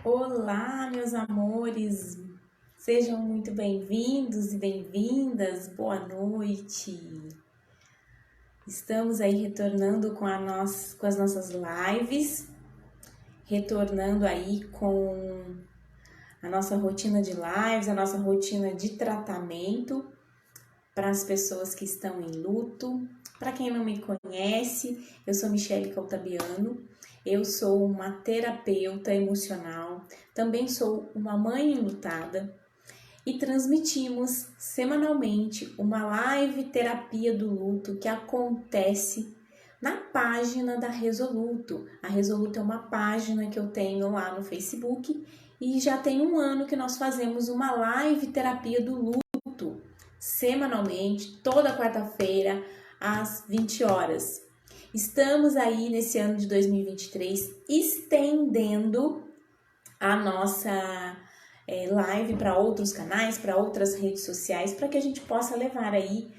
Olá, meus amores! Sejam muito bem-vindos e bem-vindas. Boa noite! Estamos aí retornando com as nossas lives, retornando aí com a nossa rotina de lives, a nossa rotina de tratamento para as pessoas que estão em luto. Para quem não me conhece, eu sou Michele Caltabiano, eu sou uma terapeuta emocional, também sou uma mãe enlutada e transmitimos semanalmente uma live terapia do luto que acontece na página da Resoluto. A Resoluto é uma página que eu tenho lá no Facebook e já tem um ano que nós fazemos uma live terapia do luto semanalmente, toda quarta-feira, às 20 horas. Estamos aí nesse ano de 2023 estendendo a nossa live para outros canais, para outras redes sociais, para que a gente possa levar aí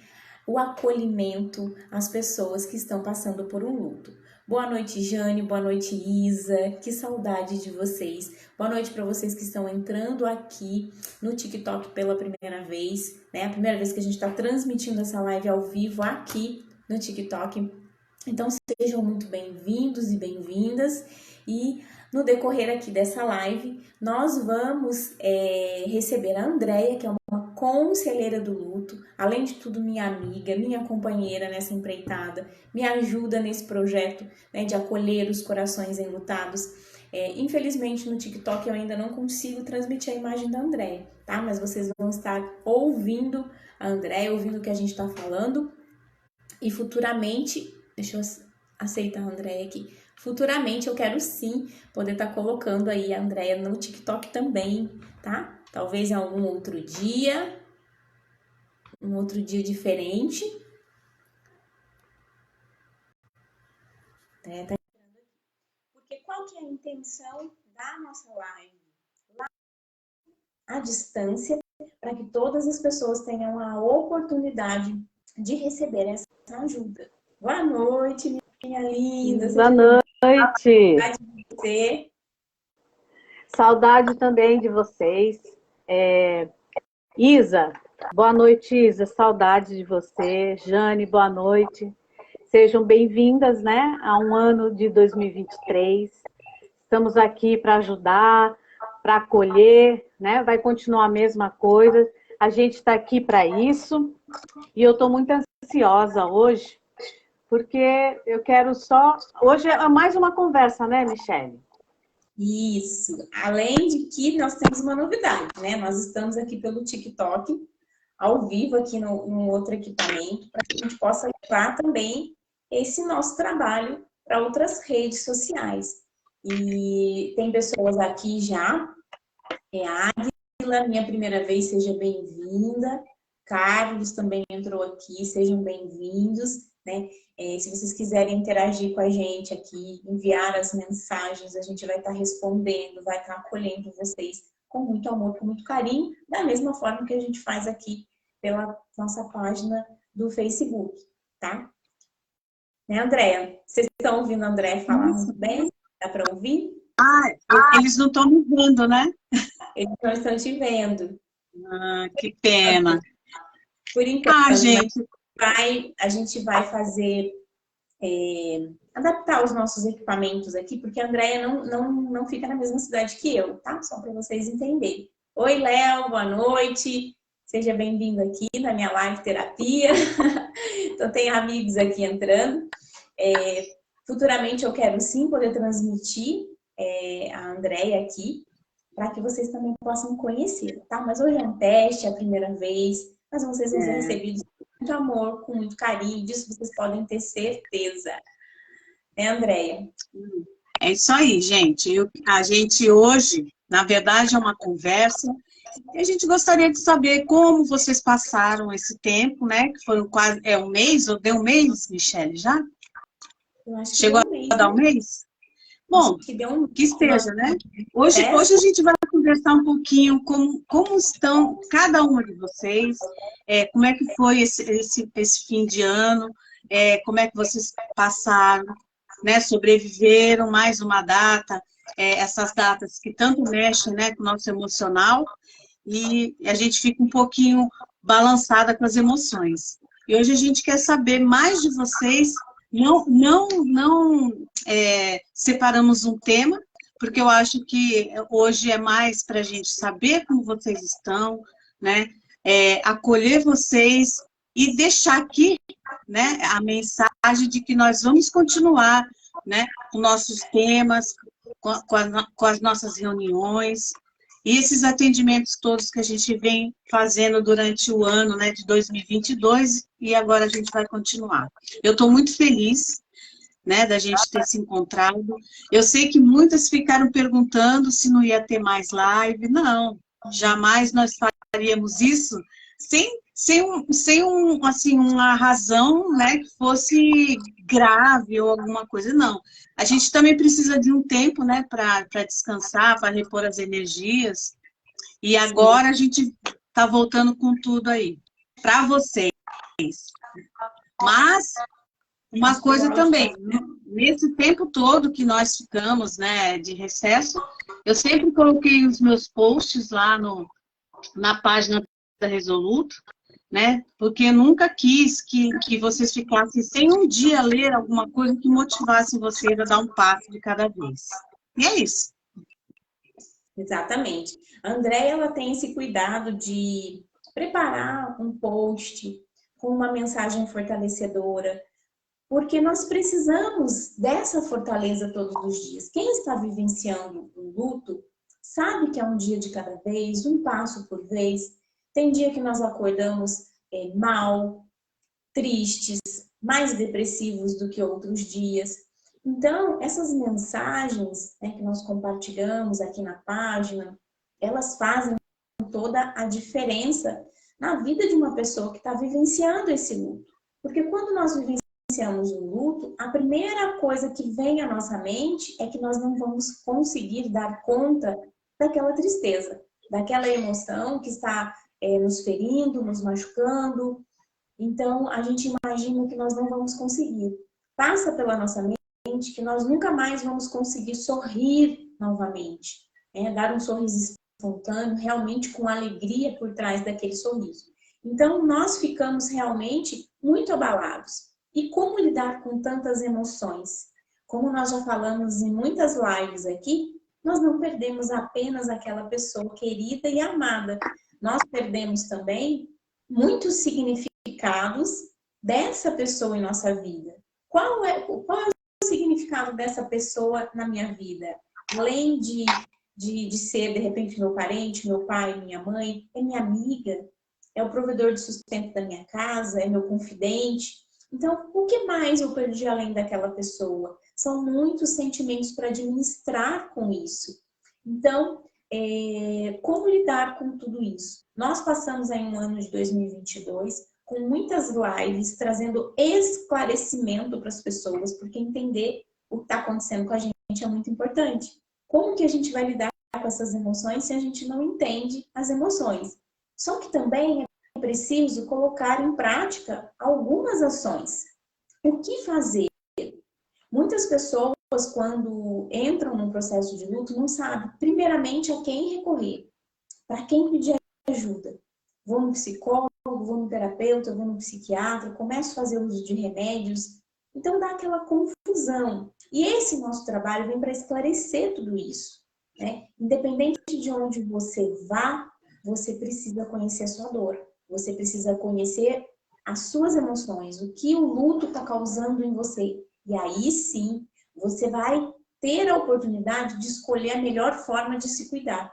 o acolhimento às pessoas que estão passando por um luto. Boa noite, Jane, boa noite, Isa, que saudade de vocês. Boa noite para vocês que estão entrando aqui no TikTok pela primeira vez, né? A primeira vez que a gente está transmitindo essa live ao vivo aqui no TikTok. Então, sejam muito bem-vindos e bem-vindas. E no decorrer aqui dessa live, nós vamos receber a Andréia, que é uma conselheira do luto, além de tudo minha amiga, minha companheira nessa empreitada, me ajuda nesse projeto, né, de acolher os corações enlutados. Infelizmente no TikTok eu ainda não consigo transmitir a imagem da Andréia, tá? Mas vocês vão estar ouvindo a Andréia, ouvindo o que a gente está falando e futuramente, deixa eu aceitar a Andréia aqui, futuramente eu quero sim poder estar colocando aí a Andréia no TikTok também, tá? Talvez em algum outro dia, um outro dia diferente. Porque qual que é a intenção da nossa live? À distância, para que todas as pessoas tenham a oportunidade de receber essa ajuda. Boa noite, minha linda. Boa noite. Saudade de você. Saudade também de vocês. Isa, boa noite, Isa. Saudade de você. Jane, boa noite. Sejam bem-vindas, né, a um ano de 2023. Estamos aqui para ajudar, para acolher, né? Vai continuar a mesma coisa. A gente está aqui para isso. E eu estou muito ansiosa hoje, porque eu quero só... Hoje é mais uma conversa, né, Michele? Isso. Além de que nós temos uma novidade, né? Nós estamos aqui pelo TikTok, ao vivo aqui no outro equipamento, para que a gente possa levar também esse nosso trabalho para outras redes sociais. E tem pessoas aqui já, a Águila, minha primeira vez, seja bem-vinda. Carlos também entrou aqui, sejam bem-vindos, né? Se vocês quiserem interagir com a gente aqui, enviar as mensagens, a gente vai estar respondendo, vai estar acolhendo vocês com muito amor, com muito carinho, da mesma forma que a gente faz aqui pela nossa página do Facebook, tá? Né, Andréia? Vocês estão ouvindo a Andréia falar muito bem? Dá para ouvir? Eles não estão me vendo, né? Eles não estão te vendo. Que pena. Por enquanto, gente. a gente vai fazer, adaptar os nossos equipamentos aqui, porque a Andréia não fica na mesma cidade que eu, tá? Só para vocês entenderem. Oi, Léo, boa noite. Seja bem-vindo aqui na minha live terapia. Então, tem amigos aqui entrando. Futuramente eu quero sim poder transmitir a Andréia aqui, para que vocês também possam conhecer, tá? Mas hoje é um teste, é a primeira vez, mas vocês vão ser recebidos com muito amor, com muito carinho, disso vocês podem ter certeza. Né, Andréia? É isso aí, gente. A gente hoje, na verdade, é uma conversa. E a gente gostaria de saber como vocês passaram esse tempo, né? Que foi quase um mês, ou deu um mês, Michele, já? Eu acho que chegou a dar um mês? Bom, que esteja, né? Hoje a gente vai conversar um pouquinho como estão cada uma de vocês, como é que foi esse fim de ano, como é que vocês passaram, né, sobreviveram, mais uma data, essas datas que tanto mexem, né, com o nosso emocional, e a gente fica um pouquinho balançada com as emoções. E hoje a gente quer saber mais de vocês, não separamos um tema, porque eu acho que hoje é mais para a gente saber como vocês estão, né, acolher vocês e deixar aqui, né, a mensagem de que nós vamos continuar, né, com nossos temas, com as nossas reuniões, e esses atendimentos todos que a gente vem fazendo durante o ano, né, de 2022, e agora a gente vai continuar. Eu estou muito feliz, né, da gente ter se encontrado. Eu sei que muitas ficaram perguntando se não ia ter mais live. Não, jamais nós faríamos isso sem uma razão, né, que fosse grave ou alguma coisa, não. A gente também precisa de um tempo, né, para descansar, para repor as energias, e agora a gente está voltando com tudo aí, para vocês. Mas, uma coisa também, nesse tempo todo que nós ficamos, né, de recesso, eu sempre coloquei os meus posts lá na página da Resoluto, né? Porque eu nunca quis que vocês ficassem sem um dia ler alguma coisa que motivasse vocês a dar um passo de cada vez. E é isso. Exatamente. A Andréia, ela tem esse cuidado de preparar um post com uma mensagem fortalecedora, porque nós precisamos dessa fortaleza todos os dias. Quem está vivenciando um luto sabe que é um dia de cada vez, um passo por vez. Tem dia que nós acordamos mal, tristes, mais depressivos do que outros dias. Então, essas mensagens, né, que nós compartilhamos aqui na página, elas fazem toda a diferença na vida de uma pessoa que está vivenciando esse luto. Porque quando nós vivenciamos o luto, a primeira coisa que vem à nossa mente é que nós não vamos conseguir dar conta daquela tristeza, daquela emoção que está nos ferindo, nos machucando. Então, a gente imagina que nós não vamos conseguir. Passa pela nossa mente que nós nunca mais vamos conseguir sorrir novamente, né? Dar um sorriso espontâneo, realmente com alegria por trás daquele sorriso. Então, nós ficamos realmente muito abalados. E como lidar com tantas emoções? Como nós já falamos em muitas lives aqui, nós não perdemos apenas aquela pessoa querida e amada. Nós perdemos também muitos significados dessa pessoa em nossa vida. Qual é o significado dessa pessoa na minha vida? Além de ser, de repente, meu parente, meu pai, minha mãe, é minha amiga, é o provedor de sustento da minha casa, é meu confidente. Então, o que mais eu perdi além daquela pessoa? São muitos sentimentos para administrar com isso. Então, como lidar com tudo isso? Nós passamos aí um ano de 2022 com muitas lives trazendo esclarecimento para as pessoas, porque entender o que está acontecendo com a gente é muito importante. Como que a gente vai lidar com essas emoções se a gente não entende as emoções? Só que também é preciso colocar em prática algumas ações. O que fazer? Muitas pessoas, quando entram num processo de luto, não sabem, primeiramente, a quem recorrer, para quem pedir ajuda. Vou no psicólogo, vou no terapeuta, vou no psiquiatra, começo a fazer uso de remédios. Então, dá aquela confusão. E esse nosso trabalho vem para esclarecer tudo isso, né? Independente de onde você vá, você precisa conhecer a sua dor. Você precisa conhecer as suas emoções, o que o luto está causando em você. E aí sim, você vai ter a oportunidade de escolher a melhor forma de se cuidar.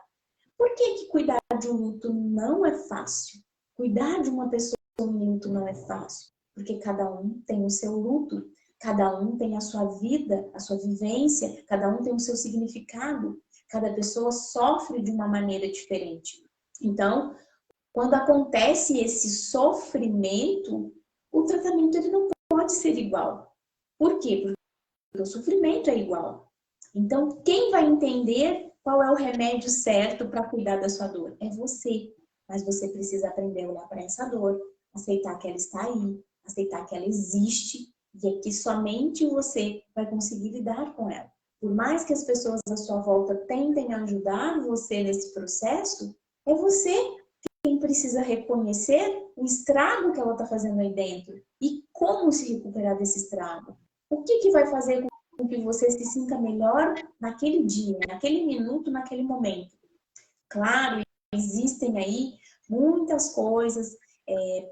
Por que cuidar de um luto não é fácil? Cuidar de uma pessoa em luto não é fácil. Porque cada um tem o seu luto, cada um tem a sua vida, a sua vivência, cada um tem o seu significado. Cada pessoa sofre de uma maneira diferente. Então, quando acontece esse sofrimento, o tratamento ele não pode ser igual. Por quê? Porque o sofrimento é igual. Então, quem vai entender qual é o remédio certo para cuidar da sua dor? É você. Mas você precisa aprender a olhar para essa dor, aceitar que ela está aí, aceitar que ela existe E é que somente você vai conseguir lidar com ela. Por mais que as pessoas à sua volta tentem ajudar você nesse processo, é você quem precisa reconhecer o estrago que ela está fazendo aí dentro e como se recuperar desse estrago. O que vai fazer com que você se sinta melhor naquele dia, naquele minuto, naquele momento. Claro, existem aí muitas coisas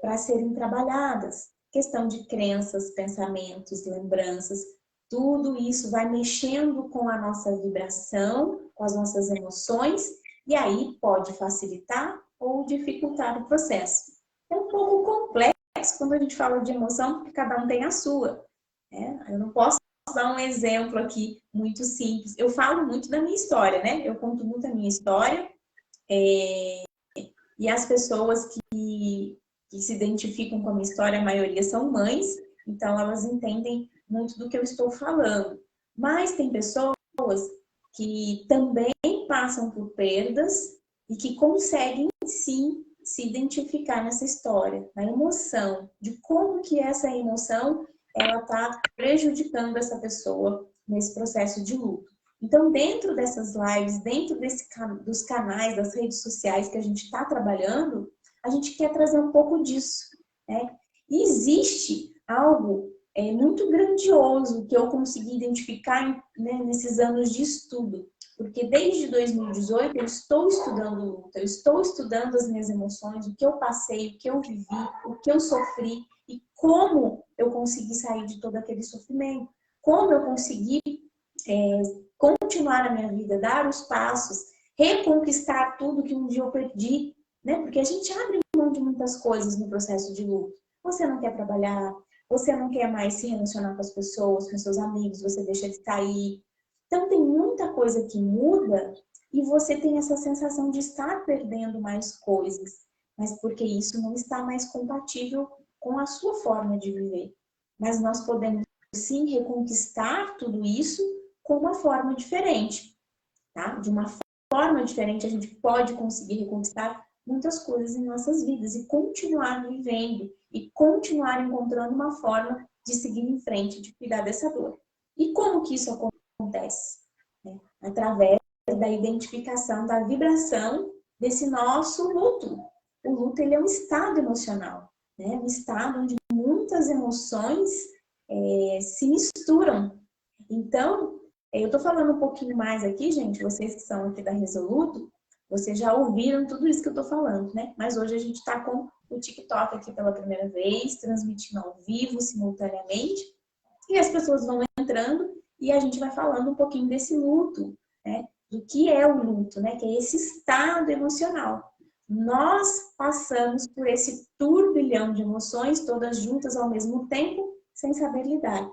para serem trabalhadas. Questão de crenças, pensamentos, lembranças, tudo isso vai mexendo com a nossa vibração, com as nossas emoções, e aí pode facilitar ou dificultar o processo. É um pouco complexo quando a gente fala de emoção, porque cada um tem a sua. Né? Eu não posso dar um exemplo aqui muito simples. Eu falo muito da minha história, né? Eu conto muito a minha história, e as pessoas que se identificam com a minha história, a maioria são mães, então elas entendem muito do que eu estou falando. Mas tem pessoas que também passam por perdas e que conseguem, sim, se identificar nessa história, na emoção, de como que essa emoção ela está prejudicando essa pessoa nesse processo de luto. Então, dentro dessas lives, dentro dos canais, das redes sociais que a gente está trabalhando, a gente quer trazer um pouco disso. Né? E existe algo muito grandioso que eu consegui identificar nesses anos de estudo. Porque desde 2018 eu estou estudando luto, eu estou estudando as minhas emoções, o que eu passei, o que eu vivi, o que eu sofri e como eu consegui sair de todo aquele sofrimento, como eu consegui continuar a minha vida, dar os passos, reconquistar tudo que um dia eu perdi, né? Porque a gente abre mão de muitas coisas no processo de luto. Você não quer trabalhar, você não quer mais se relacionar com as pessoas, com seus amigos, você deixa de sair. Então tem muita coisa que muda e você tem essa sensação de estar perdendo mais coisas, mas porque isso não está mais compatível com a sua forma de viver. Mas nós podemos sim reconquistar tudo isso com uma forma diferente, tá? De uma forma diferente a gente pode conseguir reconquistar muitas coisas em nossas vidas e continuar vivendo e continuar encontrando uma forma de seguir em frente, de cuidar dessa dor. E como que isso acontece? Através da identificação da vibração desse nosso luto. O luto ele é um estado emocional, né? Um estado onde muitas emoções se misturam. Então, eu estou falando um pouquinho mais aqui, gente, vocês que são aqui da Resoluto, vocês já ouviram tudo isso que eu estou falando, né? Mas hoje a gente está com o TikTok aqui pela primeira vez, transmitindo ao vivo, simultaneamente, e as pessoas vão entrando e a gente vai falando um pouquinho desse luto, né? Do que é o luto, né? Que é esse estado emocional. Nós passamos por esse turbilhão de emoções, todas juntas ao mesmo tempo, sem saber lidar.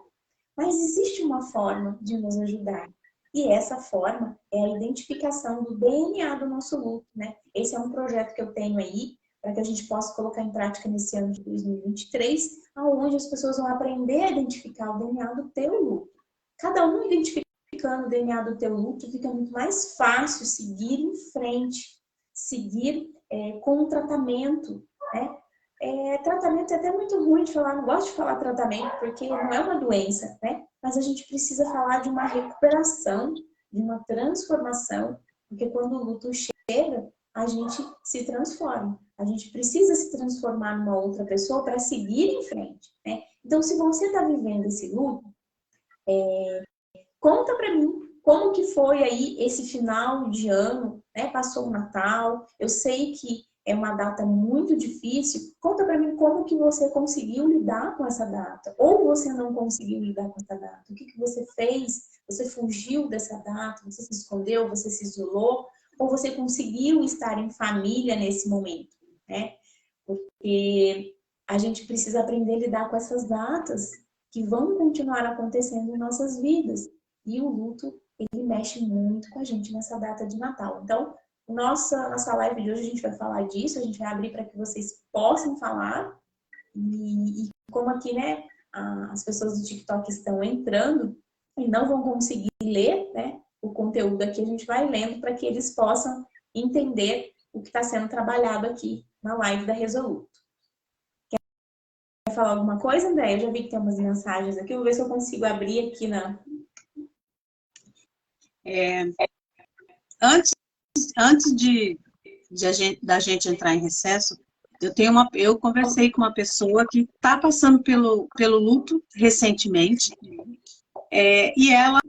Mas existe uma forma de nos ajudar. E essa forma é a identificação do DNA do nosso luto, né? Esse é um projeto que eu tenho aí, para que a gente possa colocar em prática nesse ano de 2023, onde as pessoas vão aprender a identificar o DNA do teu luto. Cada um identificando o DNA do teu luto, fica muito mais fácil seguir em frente, seguir com o tratamento, né? Tratamento é até muito ruim de falar, não gosto de falar tratamento, porque não é uma doença, né? Mas a gente precisa falar de uma recuperação, de uma transformação, porque quando o luto chega, a gente se transforma. A gente precisa se transformar numa outra pessoa para seguir em frente, né? Então, se você está vivendo esse luto, conta para mim como que foi aí esse final de ano, né? Passou o Natal, eu sei que é uma data muito difícil. Conta para mim como que você conseguiu lidar com essa data. Ou você não conseguiu lidar com essa data. O que que você fez? Você fugiu dessa data? Você se escondeu? Você se isolou? Ou você conseguiu estar em família nesse momento, né? Porque a gente precisa aprender a lidar com essas datas que vão continuar acontecendo em nossas vidas. E o luto, ele mexe muito com a gente nessa data de Natal. Então, nossa live de hoje a gente vai falar disso, a gente vai abrir para que vocês possam falar. E como aqui, né, as pessoas do TikTok estão entrando e não vão conseguir ler, né, o conteúdo aqui, a gente vai lendo para que eles possam entender o que está sendo trabalhado aqui na live da Resoluto. Quer falar alguma coisa, André? Eu já vi que tem umas mensagens aqui, vou ver se eu consigo abrir aqui na... Antes da gente entrar em recesso, eu conversei com uma pessoa que está passando pelo luto recentemente, e ela,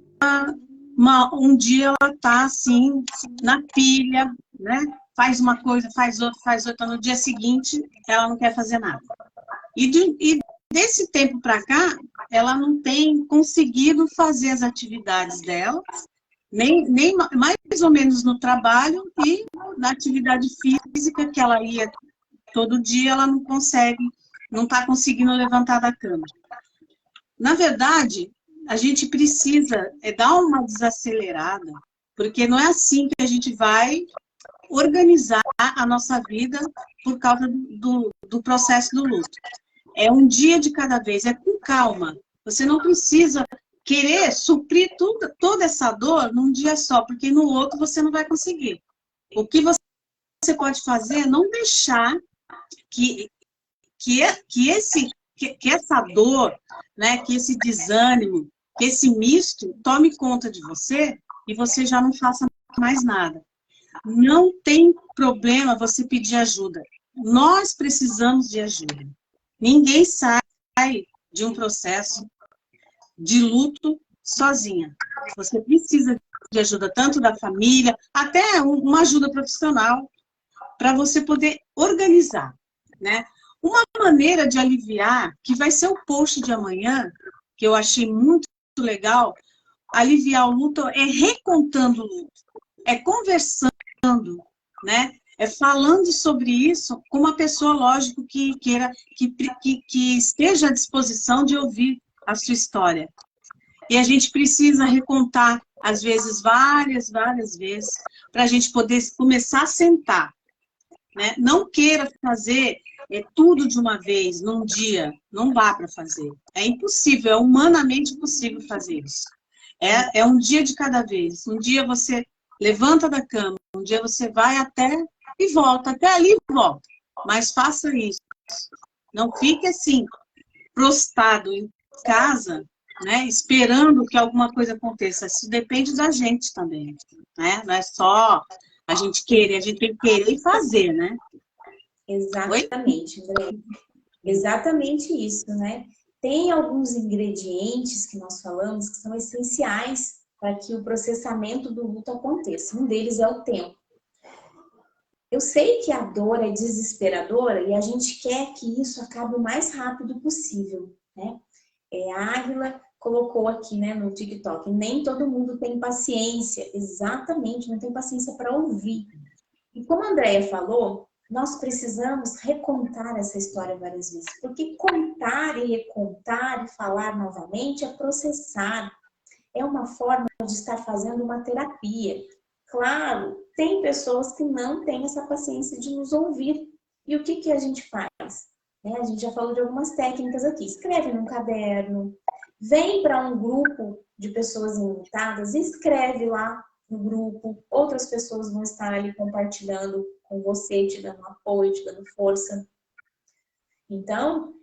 um dia ela está assim, na pilha, né? Faz uma coisa, faz outra, no dia seguinte ela não quer fazer nada. E desse tempo para cá, ela não tem conseguido fazer as atividades dela, nem mais ou menos no trabalho, e na atividade física que ela ia todo dia, ela não consegue, não está conseguindo levantar da cama. Na verdade, a gente precisa dar uma desacelerada, porque não é assim que a gente vai organizar a nossa vida por causa do processo do luto. É um dia de cada vez, é com calma. Você não precisa querer suprir toda essa dor num dia só, porque no outro você não vai conseguir. O que você pode fazer é não deixar que essa dor, né, que esse desânimo, que esse misto tome conta de você e você já não faça mais nada. Não tem problema você pedir ajuda. Nós precisamos de ajuda. Ninguém sai de um processo de luto sozinha. Você precisa de ajuda tanto da família, até uma ajuda profissional, para você poder organizar, né? Uma maneira de aliviar, que vai ser o post de amanhã, que eu achei muito legal, aliviar o luto é recontando o luto, é conversando, né? É falando sobre isso com uma pessoa, lógico, que queira, que esteja à disposição de ouvir a sua história. E a gente precisa recontar, às vezes, várias vezes, para a gente poder começar a sentar, né? Não queira fazer tudo de uma vez, num dia, não dá para fazer. É impossível, é humanamente impossível fazer isso. É um dia de cada vez. Um dia você levanta da cama, um dia você vai até e volta, até ali e volta. Mas faça isso. Não fique assim, prostrado em casa, né, esperando que alguma coisa aconteça. Isso depende da gente também, né? Não é só a gente querer, a gente tem que querer e fazer, né? Exatamente, André. Exatamente isso, né? Tem alguns ingredientes que nós falamos que são essenciais para que o processamento do luto aconteça. Um deles é o tempo. Eu sei que a dor é desesperadora e a gente quer que isso acabe o mais rápido possível, né? A Águila colocou aqui, né, no TikTok, nem todo mundo tem paciência. Exatamente, não tem paciência para ouvir. E como a Andrea falou, nós precisamos recontar essa história várias vezes, porque contar e recontar e falar novamente é processar. É uma forma de estar fazendo uma terapia. Claro, tem pessoas que não têm essa paciência de nos ouvir. E o que a gente faz? A gente já falou de algumas técnicas aqui. Escreve num caderno, vem para um grupo de pessoas enlutadas e escreve lá no grupo. Outras pessoas vão estar ali compartilhando com você, te dando apoio, te dando força. Então,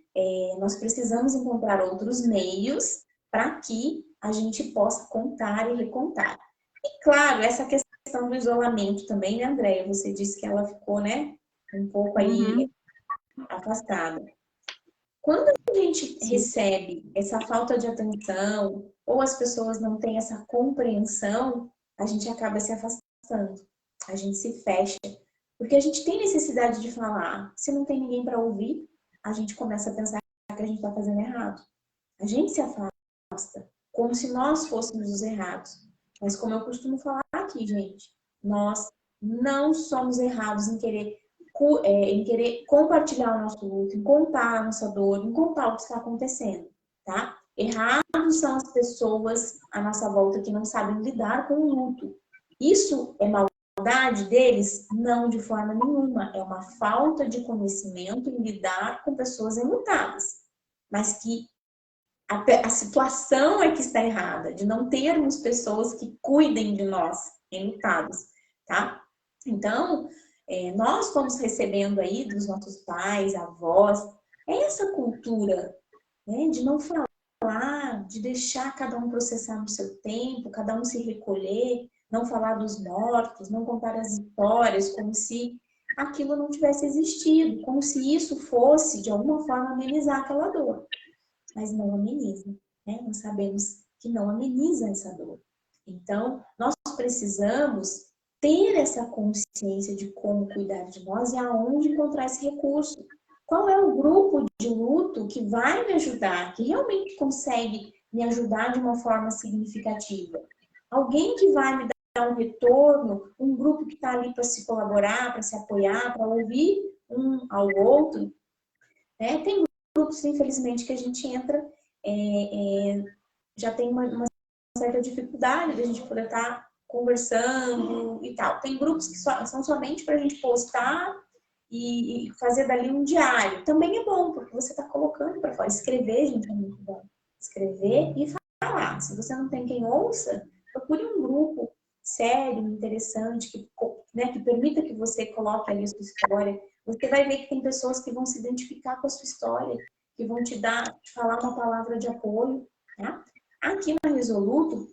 nós precisamos encontrar outros meios para que a gente possa contar e recontar. E, claro, essa questão do isolamento também, né, Andréia? Você disse que ela ficou, né, um pouco aí afastada. Quando a gente recebe essa falta de atenção, ou as pessoas não têm essa compreensão, a gente acaba se afastando, a gente se fecha. Porque a gente tem necessidade de falar. Se não tem ninguém para ouvir, a gente começa a pensar que a gente está fazendo errado. A gente se afasta, como se nós fôssemos os errados. Mas como eu costumo falar aqui, gente, nós não somos errados em querer compartilhar o nosso luto, em contar a nossa dor, em contar o que está acontecendo, tá? Errados são as pessoas à nossa volta que não sabem lidar com o luto. Isso é maldade deles? Não, de forma nenhuma. É uma falta de conhecimento em lidar com pessoas enlutadas. Mas que a situação é que está errada, de não termos pessoas que cuidem de nós enlutados, tá? Então, nós fomos recebendo aí dos nossos pais, avós, É essa cultura, né, de não falar, de deixar cada um processar no seu tempo, cada um se recolher, não falar dos mortos, não contar as histórias como se aquilo não tivesse existido, como se isso fosse, de alguma forma, amenizar aquela dor. Mas não ameniza, né? Nós sabemos que não ameniza essa dor. Então, nós precisamos ter essa consciência de como cuidar de nós e aonde encontrar esse recurso. Qual é o grupo de luto que vai me ajudar, que realmente consegue me ajudar de uma forma significativa? Alguém que vai me dar um retorno, um grupo que está ali para se colaborar, para se apoiar, para ouvir um ao outro, né? Tem grupos, infelizmente, que a gente entra, já tem uma certa dificuldade de a gente poder estar conversando e tal. Tem grupos que são somente para a gente postar e fazer dali um diário. Também é bom, porque você está colocando para fora. Escrever, gente, é muito bom. Escrever e falar. Se você não tem quem ouça, procure um grupo sério, interessante, né, que permita que você coloque ali a sua história. Você vai ver que tem pessoas que vão se identificar com a sua história, que vão te falar uma palavra de apoio, tá? Aqui na Resoluto,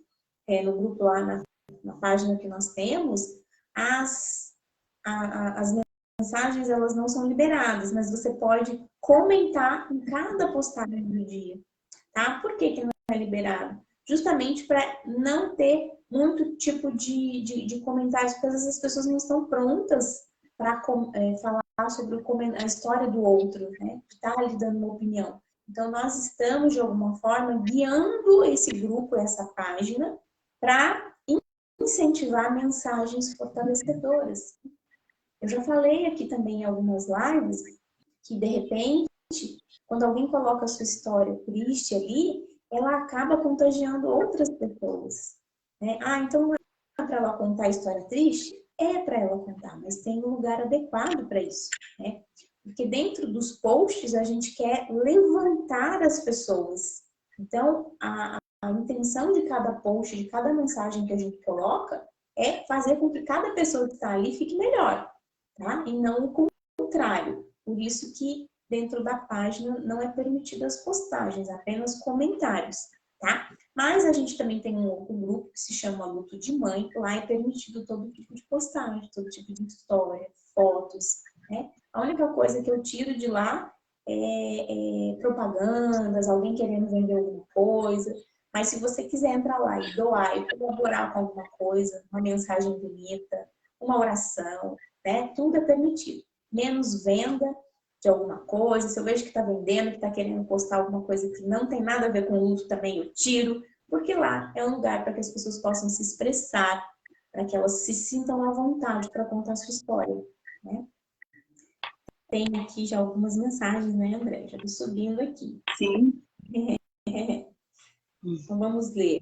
no grupo lá, na página que nós temos, as mensagens, elas não são liberadas, mas você pode comentar em cada postagem do dia, tá? Por que não é liberado? Justamente para não ter muito tipo de comentários, porque às vezes as pessoas não estão prontas para falar sobre a história do outro, né? Estar ali dando uma opinião. Então, nós estamos, de alguma forma, guiando esse grupo, essa página, para incentivar mensagens fortalecedoras. Eu já falei aqui também em algumas lives que, de repente, quando alguém coloca a sua história triste ali, ela acaba contagiando outras pessoas, né? Ah, então não é para ela contar a história triste? É para ela contar, mas tem um lugar adequado para isso, né? Porque dentro dos posts a gente quer levantar as pessoas. Então, a intenção de cada post, de cada mensagem que a gente coloca, é fazer com que cada pessoa que está ali fique melhor, tá? E não o contrário. Por isso que dentro da página não é permitido as postagens, apenas comentários, tá? Mas a gente também tem um outro grupo que se chama Luto de Mãe. Lá é permitido todo tipo de postagem, todo tipo de história, fotos, né? A única coisa que eu tiro de lá é propagandas, alguém querendo vender alguma coisa. Mas se você quiser entrar lá e doar e colaborar com alguma coisa, uma mensagem bonita, uma oração, né? Tudo é permitido. Menos venda de alguma coisa. Se eu vejo que está vendendo, que está querendo postar alguma coisa que não tem nada a ver com luto, também eu tiro. Porque lá é um lugar para que as pessoas possam se expressar, para que elas se sintam à vontade para contar a sua história, né? Tem aqui já algumas mensagens, né, André? Já estou subindo aqui. Sim. Então vamos ler.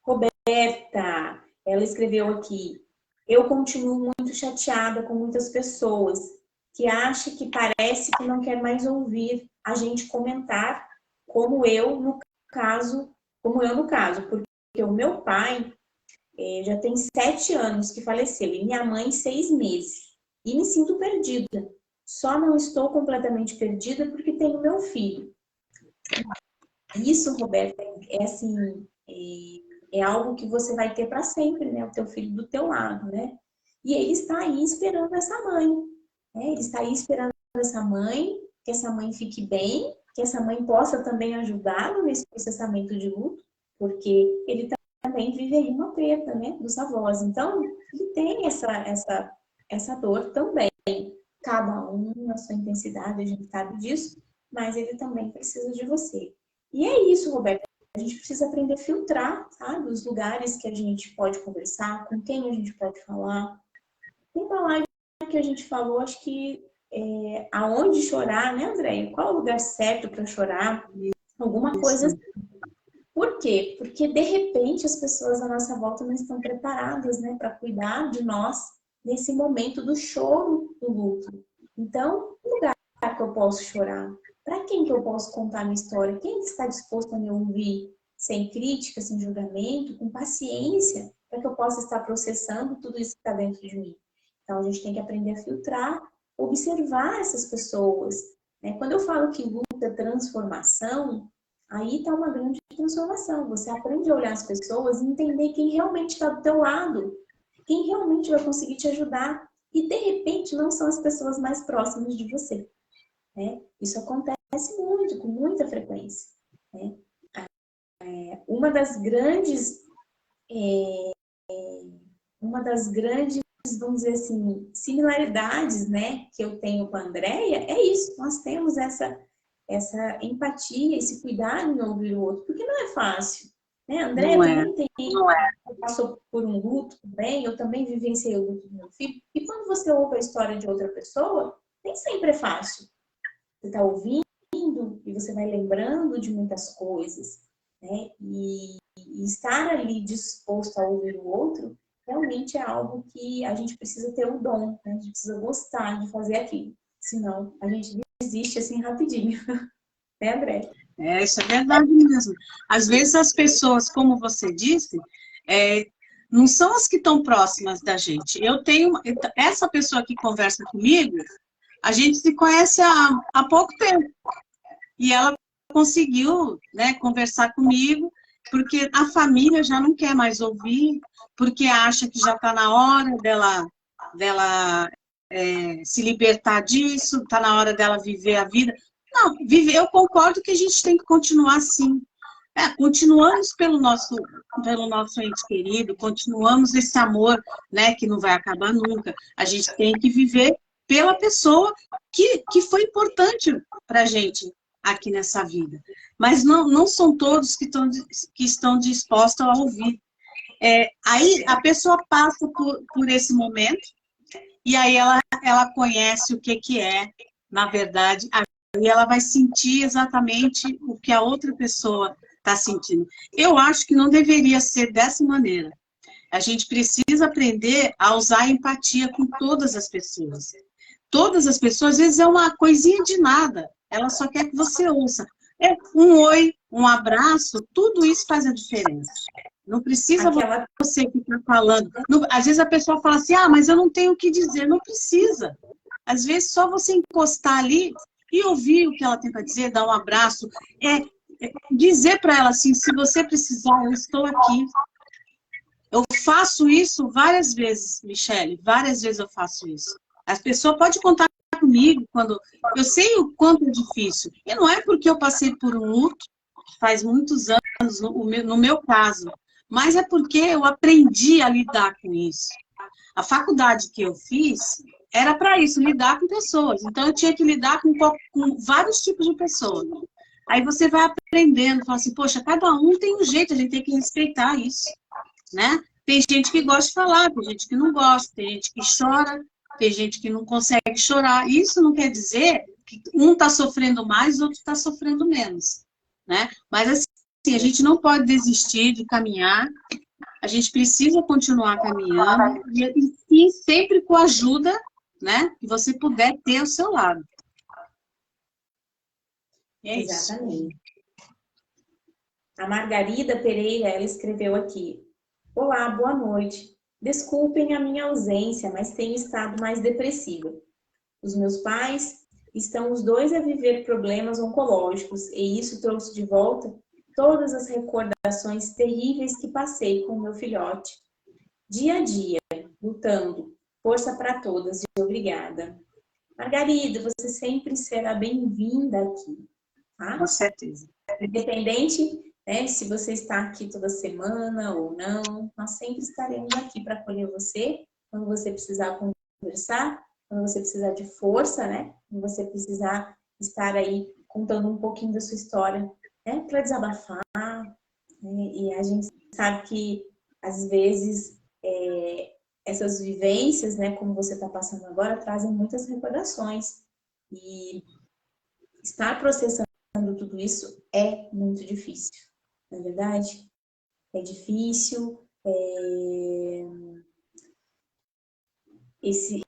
Roberta, ela escreveu aqui: eu continuo muito chateada com muitas pessoas que acham que parece que não quer mais ouvir a gente comentar, como eu no caso, porque o meu pai já tem 7 anos que faleceu e minha mãe 6 meses. E me sinto perdida. Só não estou completamente perdida porque tenho meu filho. Isso, Roberta, é assim, é algo que você vai ter para sempre, né? O teu filho do teu lado, né? E ele está aí esperando essa mãe, né? Ele está aí esperando essa mãe, que essa mãe fique bem, que essa mãe possa também ajudá-lo nesse processamento de luto, porque ele também vive aí uma perda, né? Dos avós. Então, ele tem essa dor também. Cada um na sua intensidade, a gente sabe disso, mas ele também precisa de você. E é isso, Roberto. A gente precisa aprender a filtrar, sabe? Os lugares que a gente pode conversar, com quem a gente pode falar. Tem uma live que a gente falou, acho que aonde chorar, né, André? Qual é o lugar certo para chorar? Alguma coisa assim. Por quê? Porque, de repente, as pessoas à nossa volta não estão preparadas, né, para cuidar de nós nesse momento do choro, do luto. Então, um lugar que eu posso chorar? Para quem que eu posso contar a minha história? Quem está disposto a me ouvir sem crítica, sem julgamento, com paciência, para que eu possa estar processando tudo isso que está dentro de mim? Então, a gente tem que aprender a filtrar, observar essas pessoas, né? Quando eu falo que luta é transformação, aí está uma grande transformação. Você aprende a olhar as pessoas e entender quem realmente está do teu lado, quem realmente vai conseguir te ajudar. E, de repente, não são as pessoas mais próximas de você, né? Isso acontece muito, com muita frequência, né? Uma das grandes, vamos dizer assim, similaridades, né, que eu tenho com a Andrea é isso. Nós temos essa empatia, esse cuidado em ouvir o outro, porque não é fácil, né? A Andrea também passou por um luto também, eu também vivenciei o luto do meu filho, e quando você ouve a história de outra pessoa, nem sempre é fácil. Você está ouvindo e você vai lembrando de muitas coisas, né? E estar ali disposto a ouvir o outro realmente é algo que a gente precisa ter o dom, né? A gente precisa gostar de fazer aquilo, senão a gente desiste assim rapidinho, né, André? Isso é verdade mesmo. Às vezes as pessoas, como você disse, não são as que estão próximas da gente. Eu tenho essa pessoa que conversa comigo, a gente se conhece há pouco tempo. E ela conseguiu, né, conversar comigo, porque a família já não quer mais ouvir, porque acha que já está na hora dela se libertar disso, está na hora dela viver a vida. Não, eu concordo que a gente tem que continuar assim. Continuamos pelo nosso ente querido, continuamos esse amor, né, que não vai acabar nunca. A gente tem que viver pela pessoa que foi importante para a gente aqui nessa vida. Mas não são todos que estão dispostos a ouvir. Aí a pessoa passa por esse momento, e aí ela conhece o que é, na verdade, e ela vai sentir exatamente o que a outra pessoa está sentindo. Eu acho que não deveria ser dessa maneira. A gente precisa aprender a usar a empatia com todas as pessoas. Todas as pessoas, às vezes, é uma coisinha de nada. Ela só quer que você ouça. Um oi, um abraço, tudo isso faz a diferença. Não precisa você ficar falando. Às vezes a pessoa fala assim, mas eu não tenho o que dizer. Não precisa. Às vezes, só você encostar ali e ouvir o que ela tem para dizer, dar um abraço, dizer para ela assim, se você precisar, eu estou aqui. Eu faço isso várias vezes, Michele, várias vezes eu faço isso. As pessoas podem contar comigo quando eu sei o quanto é difícil. E não é porque eu passei por um luto, faz muitos anos, no meu caso, mas é porque eu aprendi a lidar com isso. A faculdade que eu fiz era para isso, lidar com pessoas. Então, eu tinha que lidar com vários tipos de pessoas. Aí você vai aprendendo, fala assim, poxa, cada um tem um jeito, a gente tem que respeitar isso, né? Tem gente que gosta de falar, tem gente que não gosta, tem gente que chora, tem gente que não consegue chorar. Isso não quer dizer que um está sofrendo mais, o outro está sofrendo menos, né? Mas, assim, a gente não pode desistir de caminhar, a gente precisa continuar caminhando, e sempre com a ajuda, né, que você puder ter ao seu lado. Exatamente. A Margarida Pereira, ela escreveu aqui: olá, boa noite. Desculpem a minha ausência, mas tenho estado mais depressiva. Os meus pais estão os dois a viver problemas oncológicos e isso trouxe de volta todas as recordações terríveis que passei com o meu filhote. Dia a dia, lutando. Força para todas e obrigada. Margarida, você sempre será bem-vinda aqui, tá? Com certeza. Independente, né, se você está aqui toda semana ou não, nós sempre estaremos aqui para acolher você quando você precisar conversar, quando você precisar de força, né? Quando você precisar estar aí contando um pouquinho da sua história, né? Para desabafar. Né? E a gente sabe que, às vezes, essas vivências, né, como você está passando agora, trazem muitas recordações. E estar processando tudo isso é muito difícil, não é verdade? É difícil, esse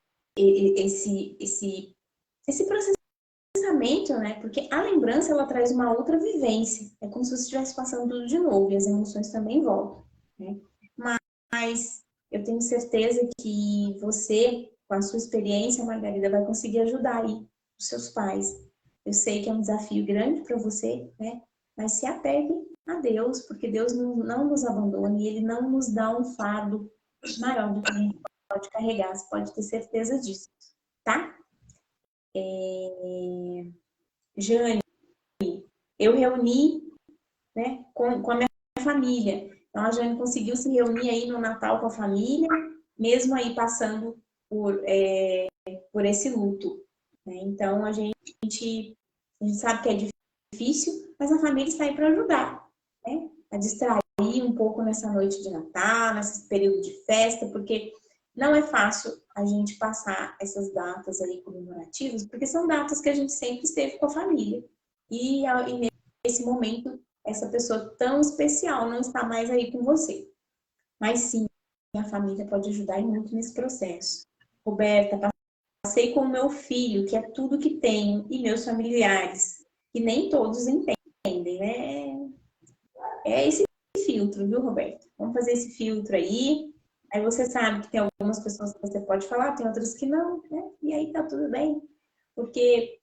processamento, né? Porque a lembrança, ela traz uma outra vivência. É como se você estivesse passando tudo de novo e as emoções também voltam, né? Mas eu tenho certeza que você, com a sua experiência, Margarida, vai conseguir ajudar aí os seus pais Eu sei que é um desafio grande para você, né? Mas se apegue a Deus, porque Deus não nos abandona e Ele não nos dá um fardo maior do que a gente pode carregar, você pode ter certeza disso, tá? Jane, eu reuni, né, com a minha família. Então, a Jane conseguiu se reunir aí no Natal com a família, mesmo aí passando por esse luto, né? Então, a gente sabe que é difícil, mas a família está aí para ajudar, né? A distrair um pouco nessa noite de Natal, nesse período de festa, porque não é fácil a gente passar essas datas aí comemorativas, porque são datas que a gente sempre esteve com a família. E nesse momento, essa pessoa tão especial não está mais aí com você. Mas sim, a família pode ajudar muito nesse processo. Roberta, passei com o meu filho, que é tudo que tenho, e meus familiares, que nem todos entendem, né? É esse filtro, viu, Roberto? Vamos fazer esse filtro aí. Aí você sabe que tem algumas pessoas que você pode falar, tem outras que não, né? E aí tá tudo bem. Porque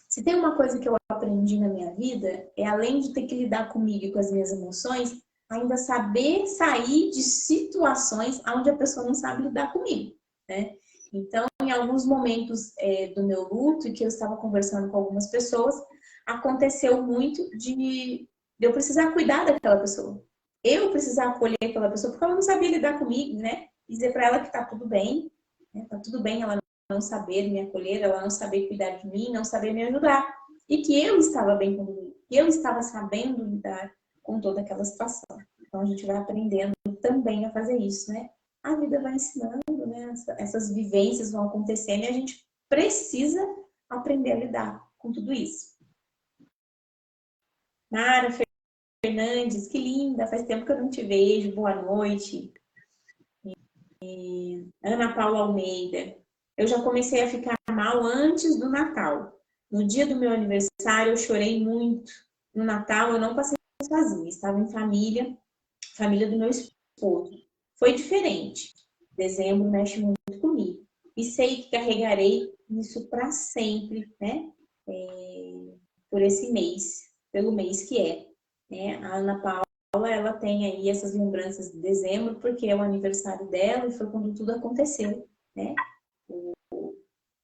se tem uma coisa que eu aprendi na minha vida, é além de ter que lidar comigo e com as minhas emoções, ainda saber sair de situações onde a pessoa não sabe lidar comigo, né? Então, em alguns momentos do meu luto, e que eu estava conversando com algumas pessoas, aconteceu muito de eu precisar cuidar daquela pessoa. Eu precisar acolher aquela pessoa, porque ela não sabia lidar comigo, né? Dizer para ela que tá tudo bem, né? Tá tudo bem ela não saber me acolher, ela não saber cuidar de mim, não saber me ajudar. E que eu estava bem comigo, que eu estava sabendo lidar com toda aquela situação. Então, a gente vai aprendendo também a fazer isso, né? A vida vai ensinando, né? Essas vivências vão acontecendo e a gente precisa aprender a lidar com tudo isso. Mara Fernandes, que linda, faz tempo que eu não te vejo, boa noite. Ana Paula Almeida, eu já comecei a ficar mal antes do Natal. No dia do meu aniversário, eu chorei muito. No Natal, eu não passei sozinha, estava em família do meu esposo. Foi diferente. Dezembro mexe muito comigo. E sei que carregarei isso para sempre, né? Por esse mês, pelo mês que é. Né? A Ana Paula, ela tem aí essas lembranças de dezembro, porque é o aniversário dela e foi quando tudo aconteceu, né?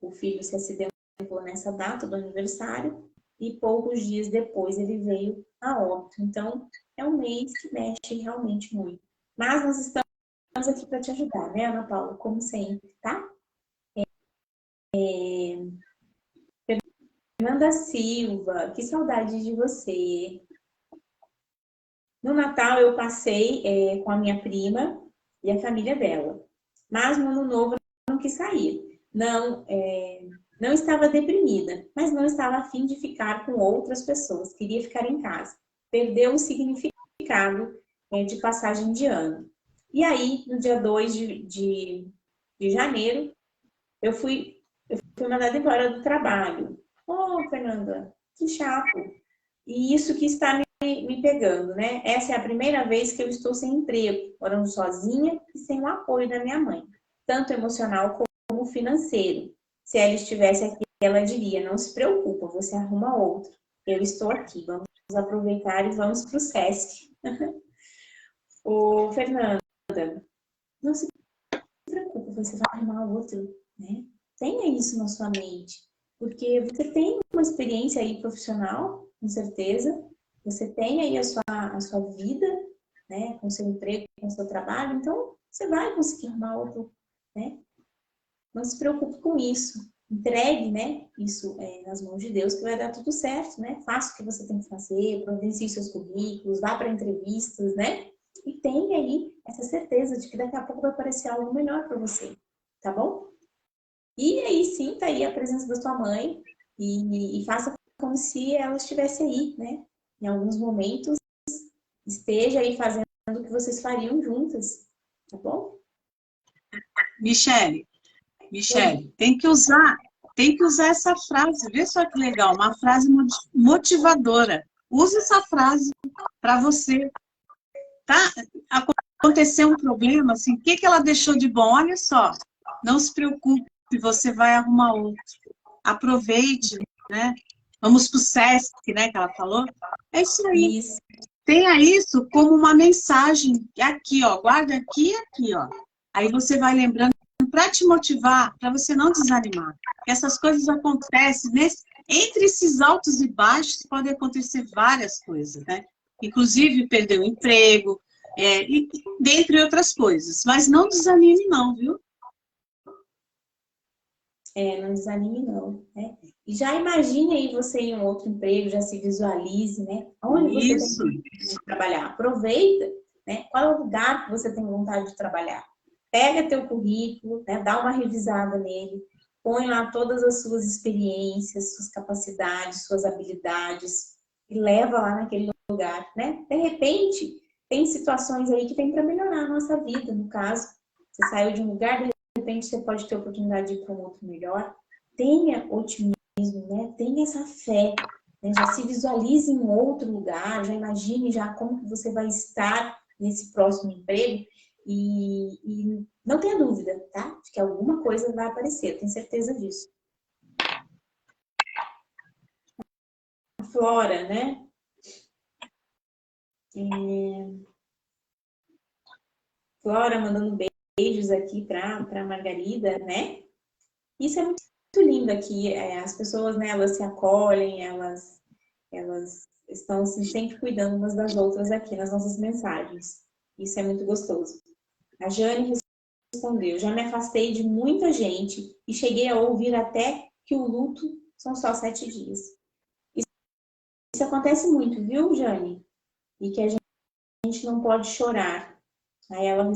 O filho se acidentou nessa data do aniversário e poucos dias depois ele veio a óbito. Então, é um mês que mexe realmente muito. Mas nós estamos aqui para te ajudar, né, Ana Paula? Como sempre, tá? Fernanda Silva, que saudade de você. No Natal eu passei com a minha prima e a família dela. Mas no Ano Novo eu não quis sair. Não estava deprimida, mas não estava a fim de ficar com outras pessoas. Queria ficar em casa. Perdeu o significado de passagem de ano. E aí, no dia 2 de janeiro, eu fui mandada embora do trabalho. Oh, Fernanda, que chato. E isso que está me pegando, né? Essa é a primeira vez que eu estou sem emprego, morando sozinha e sem o apoio da minha mãe, tanto emocional como financeiro. Se ela estivesse aqui, ela diria, não se preocupa, você arruma outro. Eu estou aqui, vamos aproveitar e vamos para o SESC. Ô, Fernanda, não se preocupe, você vai arrumar outro, né? Tenha isso na sua mente, porque você tem uma experiência aí profissional, com certeza, você tem aí a sua vida, né, com seu emprego, com seu trabalho, então você vai conseguir arrumar outro, né? Não se preocupe com isso, entregue, né, isso nas mãos de Deus, que vai dar tudo certo, né? Faça o que você tem que fazer, providencie seus currículos, vá para entrevistas, né? E tenha aí essa certeza de que daqui a pouco vai aparecer algo melhor para você, tá bom? E aí sim, tá aí a presença da sua mãe e faça como se ela estivesse aí, né? Em alguns momentos, esteja aí fazendo o que vocês fariam juntas, tá bom? Michele, tem que usar essa frase, vê só que legal, uma frase motivadora. Use essa frase para você, tá? Aconteceu um problema, assim, o que ela deixou de bom? Olha só, não se preocupe, você vai arrumar outro. Aproveite, né? vamos para o SESC, né, que ela falou. É isso aí. Isso. Tenha isso como uma mensagem. Aqui, ó, guarda aqui e aqui, ó. Aí você vai lembrando para te motivar, para você não desanimar. Essas coisas acontecem entre esses altos e baixos, podem acontecer várias coisas, né? Inclusive perder o emprego, e dentre outras coisas. Mas não desanime não, viu? Não desanime não, né? E já imagine aí você em um outro emprego, já se visualize, né? Onde você tem Isso. que trabalhar. Aproveita, né? Qual é o lugar que você tem vontade de trabalhar? Pega teu currículo, né? Dá uma revisada nele, põe lá todas as suas experiências, suas capacidades, suas habilidades e leva lá naquele lugar, né? De repente, tem situações aí que tem para melhorar a nossa vida, no caso. Você saiu de um lugar, de repente você pode ter a oportunidade de ir para um outro melhor. Tenha otimismo, né? Tenha essa fé, né? Já se visualize em outro lugar, já imagine já como que você vai estar nesse próximo emprego e não tenha dúvida, tá? De que alguma coisa vai aparecer, eu tenho certeza disso. A Flora, né? Flora mandando beijos aqui para Margarida, né? Isso é muito lindo aqui. As pessoas, né, elas se acolhem, elas estão assim, sempre cuidando umas das outras aqui nas nossas mensagens. Isso é muito gostoso. A Jane respondeu: já me afastei de muita gente e cheguei a ouvir até que o luto são só 7 dias. Isso acontece muito, viu, Jane? E que a gente não pode chorar. Aí ela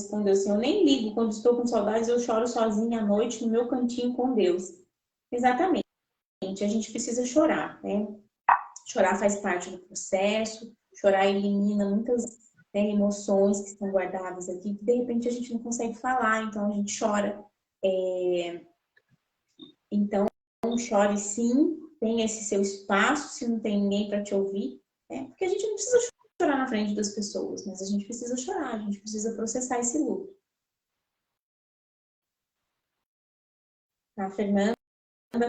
respondeu assim: eu nem ligo, quando estou com saudades eu choro sozinha à noite no meu cantinho com Deus. Exatamente, a gente precisa chorar, né? Chorar faz parte do processo, chorar elimina muitas, né, emoções que estão guardadas aqui, que de repente a gente não consegue falar, então a gente chora. Então, chore sim, tenha esse seu espaço, se não tem ninguém para te ouvir, né? Porque a gente não precisa chorar na frente das pessoas, mas a gente precisa chorar, a gente precisa processar esse luto. A Fernanda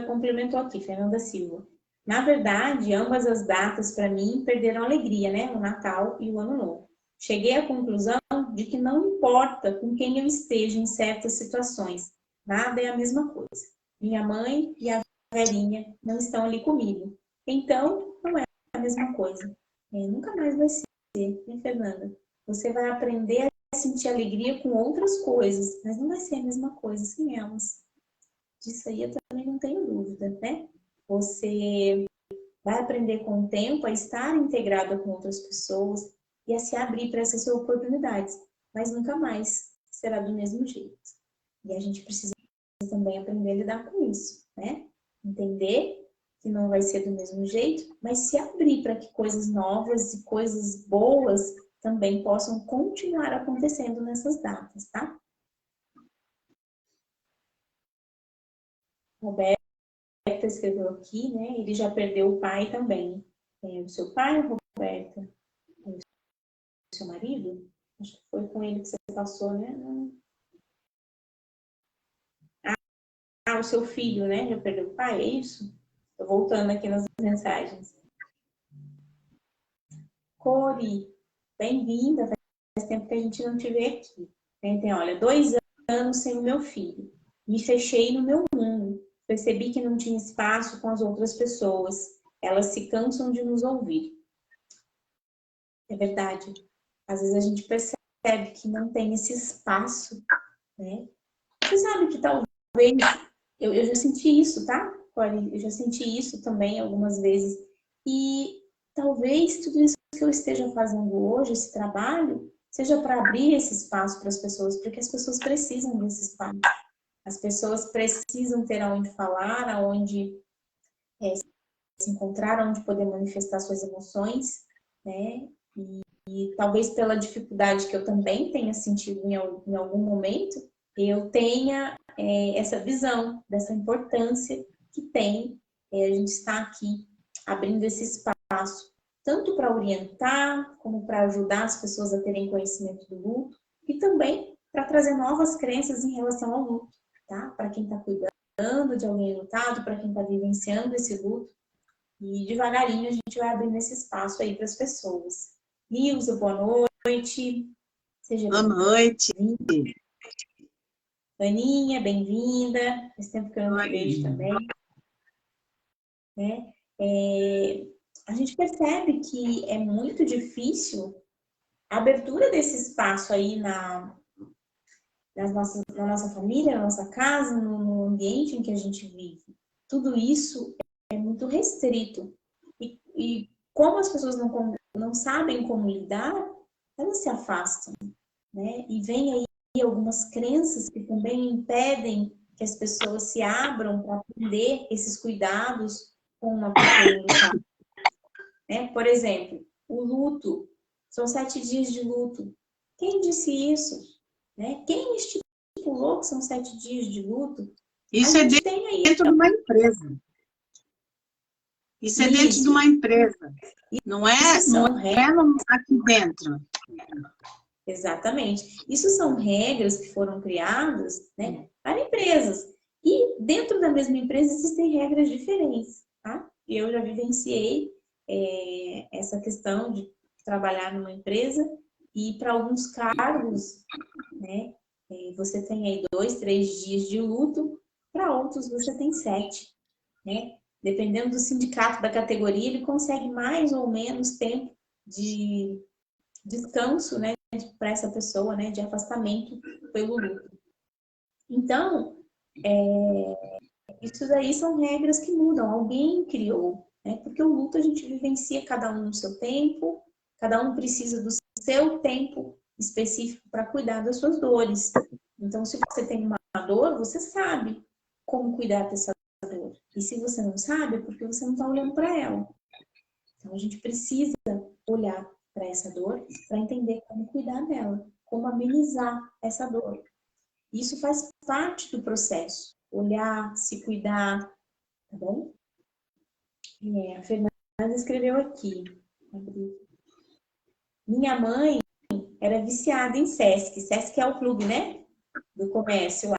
complementou aqui, Fernanda Silva. Na verdade, ambas as datas, para mim, perderam a alegria, né? O Natal e o Ano Novo. Cheguei à conclusão de que não importa com quem eu esteja em certas situações, nada é a mesma coisa. Minha mãe e a velhinha não estão ali comigo. Então, não é a mesma coisa. Nunca mais vai ser, né, Fernanda? Você vai aprender a sentir alegria com outras coisas, mas não vai ser a mesma coisa sem elas. Disso aí eu também não tenho dúvida, né? Você vai aprender com o tempo a estar integrada com outras pessoas e a se abrir para essas oportunidades, mas nunca mais será do mesmo jeito. E a gente precisa também aprender a lidar com isso, né? Entender que não vai ser do mesmo jeito, mas se abrir para que coisas novas e coisas boas também possam continuar acontecendo nessas datas, tá? Roberto escreveu aqui, né? Ele já perdeu o pai também. O seu pai, Roberta? O seu marido? Acho que foi com ele que você passou, né? O seu filho, né? Já perdeu o pai, é isso? Tô voltando aqui nas mensagens. Cori, bem-vinda. Faz tempo que a gente não te vê aqui. Tem, olha, 2 anos sem o meu filho. Me fechei no meu mundo. Percebi que não tinha espaço com as outras pessoas. Elas se cansam de nos ouvir. É verdade. Às vezes a gente percebe que não tem esse espaço, né? Você sabe que talvez... Eu já senti isso, tá, Cori? Eu já senti isso também algumas vezes. E talvez tudo isso que eu esteja fazendo hoje, esse trabalho, seja para abrir esse espaço para as pessoas, porque as pessoas precisam desse espaço. As pessoas precisam ter aonde falar, aonde se encontrar, aonde poder manifestar suas emoções, né? E talvez pela dificuldade que eu também tenha sentido em algum momento, eu tenha essa visão dessa importância que tem a gente estar aqui abrindo esse espaço, tanto para orientar, como para ajudar as pessoas a terem conhecimento do luto, e também para trazer novas crenças em relação ao luto, tá? Para quem está cuidando de alguém lutado, para quem está vivenciando esse luto, E devagarinho a gente vai abrindo esse espaço aí para as pessoas. Nilza, boa noite. Seja Boa noite. Aninha, bem-vinda. Faz tempo que eu não te vejo também. Né? A gente percebe que é muito difícil a abertura desse espaço aí na nossa família, na nossa casa, no ambiente em que a gente vive. Tudo isso é muito restrito. E como as pessoas não sabem como lidar, elas se afastam, né? E vem aí algumas crenças que também impedem que as pessoas se abram para atender esses cuidados com uma pessoa no caso, né? Por exemplo, o luto. São 7 dias de luto. Quem disse isso? Né? Quem estipulou que são 7 dias de luto? Isso é dentro de uma empresa. Isso é dentro de uma empresa. Não é aqui dentro. Exatamente. Isso são regras que foram criadas, né, para empresas. E dentro da mesma empresa existem regras diferentes, tá? Eu já vivenciei essa questão de trabalhar numa empresa e para alguns cargos, né, você tem aí 2, 3 dias de luto, para outros você tem 7, né? Dependendo do sindicato, da categoria, ele consegue mais ou menos tempo de descanso, né, para essa pessoa, né, de afastamento pelo luto. Então, isso daí são regras que mudam, alguém criou, né, porque o luto a gente vivencia cada um no seu tempo, cada um precisa do seu tempo específico para cuidar das suas dores. Então, se você tem uma dor, você sabe como cuidar dessa dor. E se você não sabe, é porque você não está olhando para ela. Então, a gente precisa olhar para essa dor para entender como cuidar dela, como amenizar essa dor. Isso faz parte do processo. Olhar, se cuidar, tá bom? A Fernanda escreveu aqui. Minha mãe era viciada em Sesc. Sesc é o clube, né? Do comércio lá.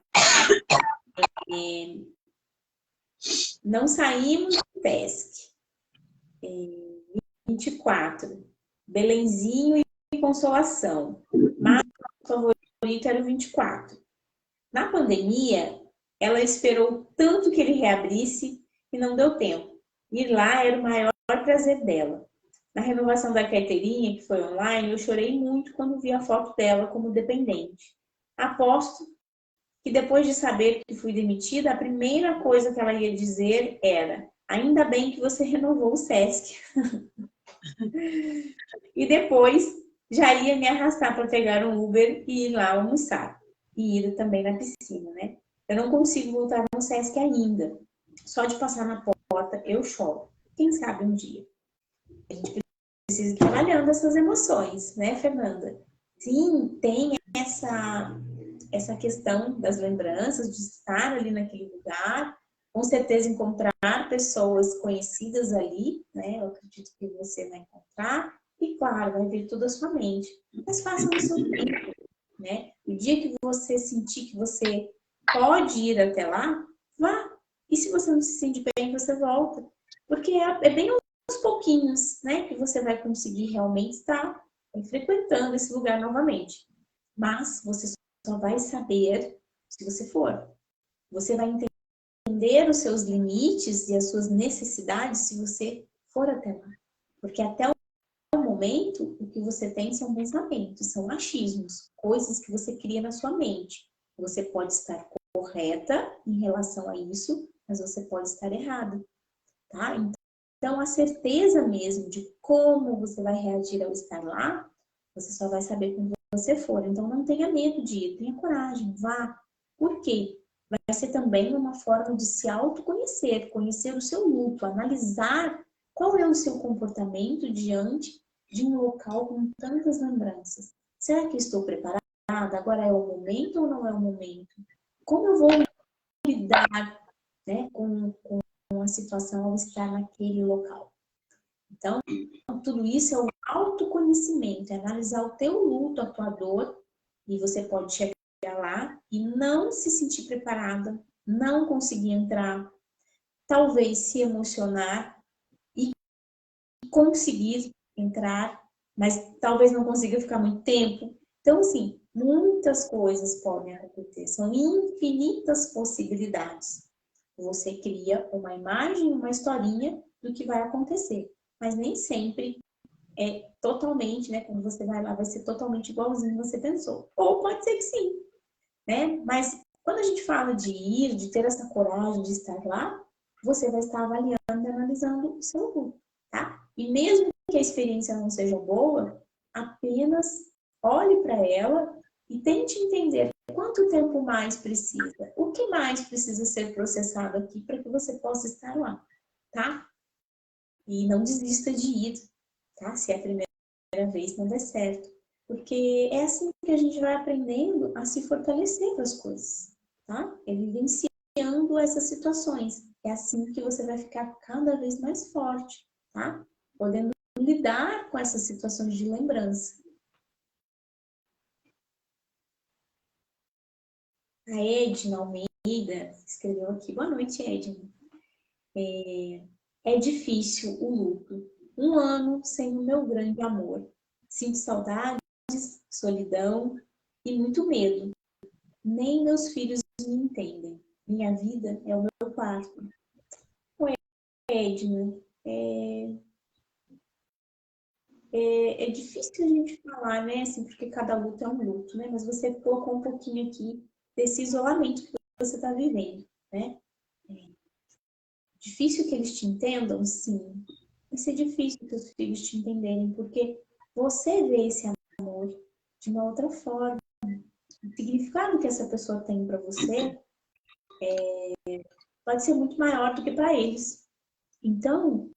Não saímos do Sesc. 24. Belenzinho e Consolação. Mas o favorito era o 24. Na pandemia, ela esperou tanto que ele reabrisse e não deu tempo. Ir lá era o maior prazer dela. Na renovação da carteirinha, que foi online, eu chorei muito quando vi a foto dela como dependente. Aposto que depois de saber que fui demitida, a primeira coisa que ela ia dizer era: ainda bem que você renovou o Sesc. E depois já ia me arrastar para pegar um Uber e ir lá almoçar. E ir também na piscina, né? Eu não consigo voltar no Sesc ainda. Só de passar na porta eu choro. Quem sabe um dia. A gente precisa ir trabalhando essas emoções, né, Fernanda? Sim, tem essa questão das lembranças, de estar ali naquele lugar, com certeza encontrar pessoas conhecidas ali, né? Eu acredito que você vai encontrar, e claro, vai vir tudo à sua mente. Mas faça no seu tempo, né? O dia que você sentir que você pode ir até lá, vá. E se você não se sente bem, você volta. Porque é bem aos pouquinhos, né? Que você vai conseguir realmente estar frequentando esse lugar novamente. Mas você só vai saber se você for. Você vai entender os seus limites e as suas necessidades se você for até lá. Porque até o momento, o que você tem são pensamentos, são achismos, coisas que você cria na sua mente. Você pode estar correta em relação a isso, mas você pode estar errada, tá? Então, a certeza mesmo de como você vai reagir ao estar lá, você só vai saber quando você for. Então, não tenha medo de ir, tenha coragem, vá. Por quê? Vai ser também uma forma de se autoconhecer, conhecer o seu luto, analisar qual é o seu comportamento diante de um local com tantas lembranças. Será que eu estou preparada? Agora é o momento ou não é o momento? Como eu vou lidar, né, com a situação ao estar naquele local? Então, tudo isso é o autoconhecimento, é analisar o teu luto, a tua dor, e você pode chegar lá e não se sentir preparada, não conseguir entrar, talvez se emocionar e conseguir entrar, mas talvez não consiga ficar muito tempo. Então, assim, muitas coisas podem acontecer, são infinitas possibilidades. Você cria uma imagem, uma historinha do que vai acontecer, mas nem sempre é totalmente, né? Quando você vai lá, vai ser totalmente igualzinho você pensou. Ou pode ser que sim, né? Mas quando a gente fala de ir, de ter essa coragem de estar lá, você vai estar avaliando e analisando o seu luto, tá? E mesmo que a experiência não seja boa, apenas olhe para ela e tente entender quanto tempo mais precisa, o que mais precisa ser processado aqui para que você possa estar lá, tá? E não desista de ir, tá? Se é a primeira vez não der certo. Porque é assim que a gente vai aprendendo a se fortalecer das coisas, tá? É vivenciando essas situações. É assim que você vai ficar cada vez mais forte, tá? Podendo lidar com essas situações de lembrança. A Edna Almeida escreveu aqui. Boa noite, Edna. É difícil o luto. 1 ano sem o meu grande amor. Sinto saudades, solidão e muito medo. Nem meus filhos me entendem. Minha vida é o meu quarto. Oi, Edna, é difícil a gente falar, né? Assim, porque cada luto é um luto, né? Mas você colocou um pouquinho aqui desse isolamento que você está vivendo, né? Difícil que eles te entendam? Sim. Vai ser difícil que os filhos te entenderem, porque você vê esse amor de uma outra forma. O significado que essa pessoa tem para você pode ser muito maior do que para eles. Então,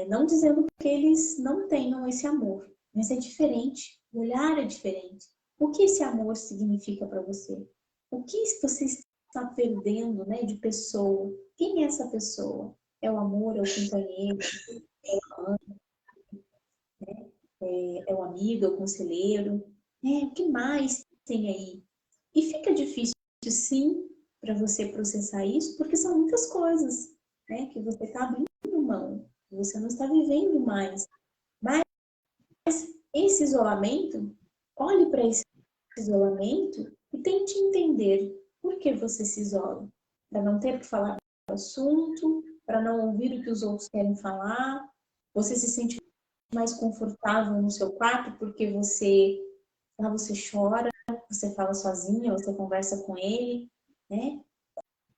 não dizendo que eles não tenham esse amor, mas é diferente. O olhar é diferente. O que esse amor significa para você? O que você está perdendo, né, de pessoa? Quem é essa pessoa? É o amor, é o companheiro, é o amigo, é o conselheiro? O que mais tem aí? E fica difícil, sim, para você processar isso, porque são muitas coisas, né, que você está abrindo mão, que você não está vivendo mais. Mas esse isolamento, olhe para esse isolamento e tente entender por que você se isola. Para não ter que falar do assunto, para não ouvir o que os outros querem falar, você se sente mais confortável no seu quarto porque lá você chora, você fala sozinha, você conversa com ele, né?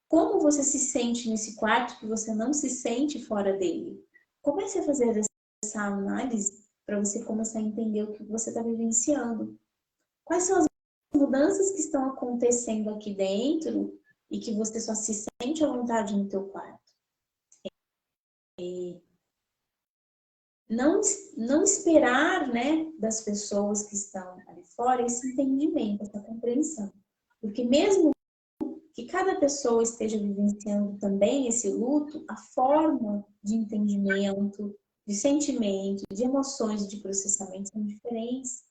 Como você se sente nesse quarto que você não se sente fora dele? Comece a fazer essa análise para você começar a entender o que você está vivenciando. Quais são as mudanças que estão acontecendo aqui dentro e que você só se sente à vontade no teu quarto? Não esperar, né, das pessoas que estão ali fora esse entendimento, essa compreensão. Porque mesmo que cada pessoa esteja vivenciando também esse luto, a forma de entendimento, de sentimento, de emoções, de processamento são diferentes.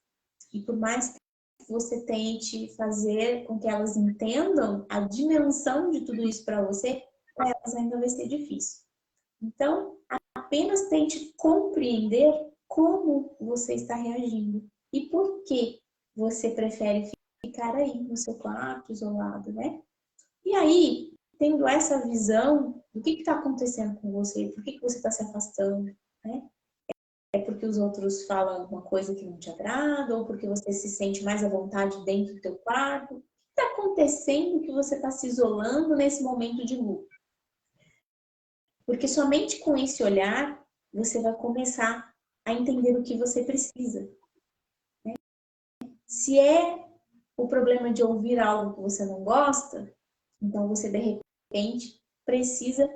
E por mais que você tente fazer com que elas entendam a dimensão de tudo isso para você, para elas ainda vai ser difícil. Então, apenas tente compreender como você está reagindo e por que você prefere ficar aí no seu quarto, isolado, né? E aí, tendo essa visão do que está acontecendo com você, por que você está se afastando, né? É porque os outros falam alguma coisa que não te agrada, ou porque você se sente mais à vontade dentro do teu quarto? O que está acontecendo que você está se isolando nesse momento de luto? Porque somente com esse olhar, você vai começar a entender o que você precisa. Né? Se é o problema de ouvir algo que você não gosta, então você, de repente, precisa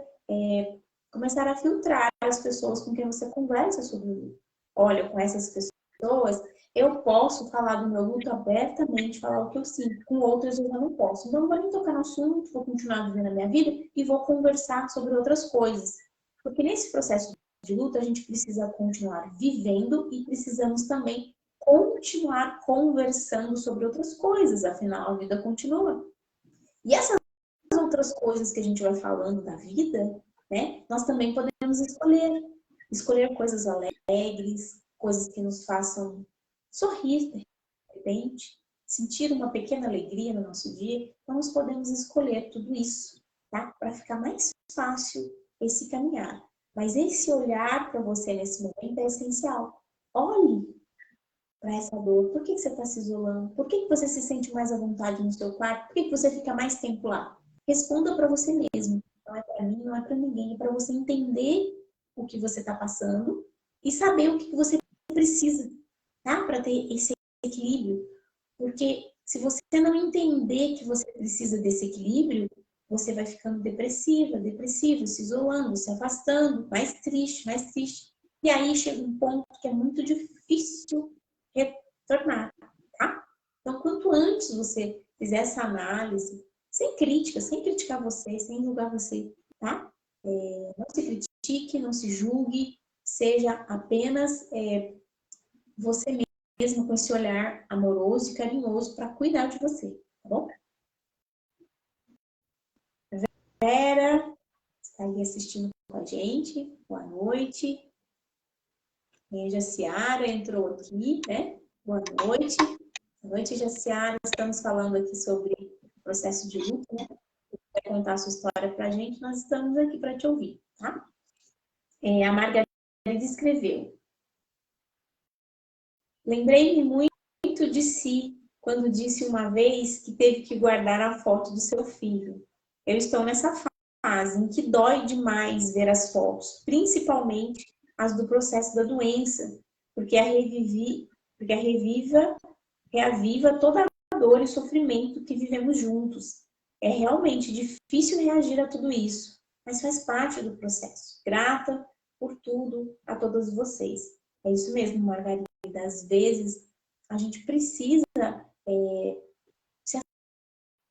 começar a filtrar as pessoas com quem você conversa sobre o luto. Olha, com essas pessoas, eu posso falar do meu luto abertamente, falar o que eu sinto. Com outras, eu já não posso. Então, não vou nem tocar no assunto, vou continuar vivendo a minha vida e vou conversar sobre outras coisas. Porque nesse processo de luto, a gente precisa continuar vivendo e precisamos também continuar conversando sobre outras coisas. Afinal, a vida continua. E essas outras coisas que a gente vai falando da vida, né, nós também podemos escolher. escolher coisas alegres, coisas que nos façam sorrir, de repente, sentir uma pequena alegria no nosso dia. Então, nós podemos escolher tudo isso, tá? Para ficar mais fácil esse caminhar. Mas esse olhar para você nesse momento é essencial. Olhe para essa dor. Por que você está se isolando? Por que você se sente mais à vontade no seu quarto? Por que você fica mais tempo lá? Responda para você mesmo. Não é para mim, não é para ninguém. É para você entender o que você está passando e saber o que você precisa, tá? Para ter esse equilíbrio. Porque se você não entender que você precisa desse equilíbrio, você vai ficando depressiva, depressivo, se isolando, se afastando, mais triste, mais triste. E aí chega um ponto que é muito difícil retornar, tá? Então, quanto antes você fizer essa análise, sem crítica, sem criticar você, sem julgar você, tá? Não se critique, não se julgue, seja apenas você mesmo com esse olhar amoroso e carinhoso para cuidar de você, tá bom? Vera, está aí assistindo com a gente, boa noite. Jaciara entrou aqui, né? Boa noite. Boa noite, Jaciara. Estamos falando aqui sobre o processo de luto, né? Você vai contar a sua história para a gente, nós estamos aqui para te ouvir, tá? A Margarida escreveu: lembrei-me muito de si quando disse uma vez que teve que guardar a foto do seu filho. Eu estou nessa fase em que dói demais ver as fotos, principalmente as do processo da doença, porque reaviva toda a dor e sofrimento que vivemos juntos. É realmente difícil reagir a tudo isso, mas faz parte do processo. Grata por tudo a todas vocês. É isso mesmo, Margarida. Às vezes, a gente precisa se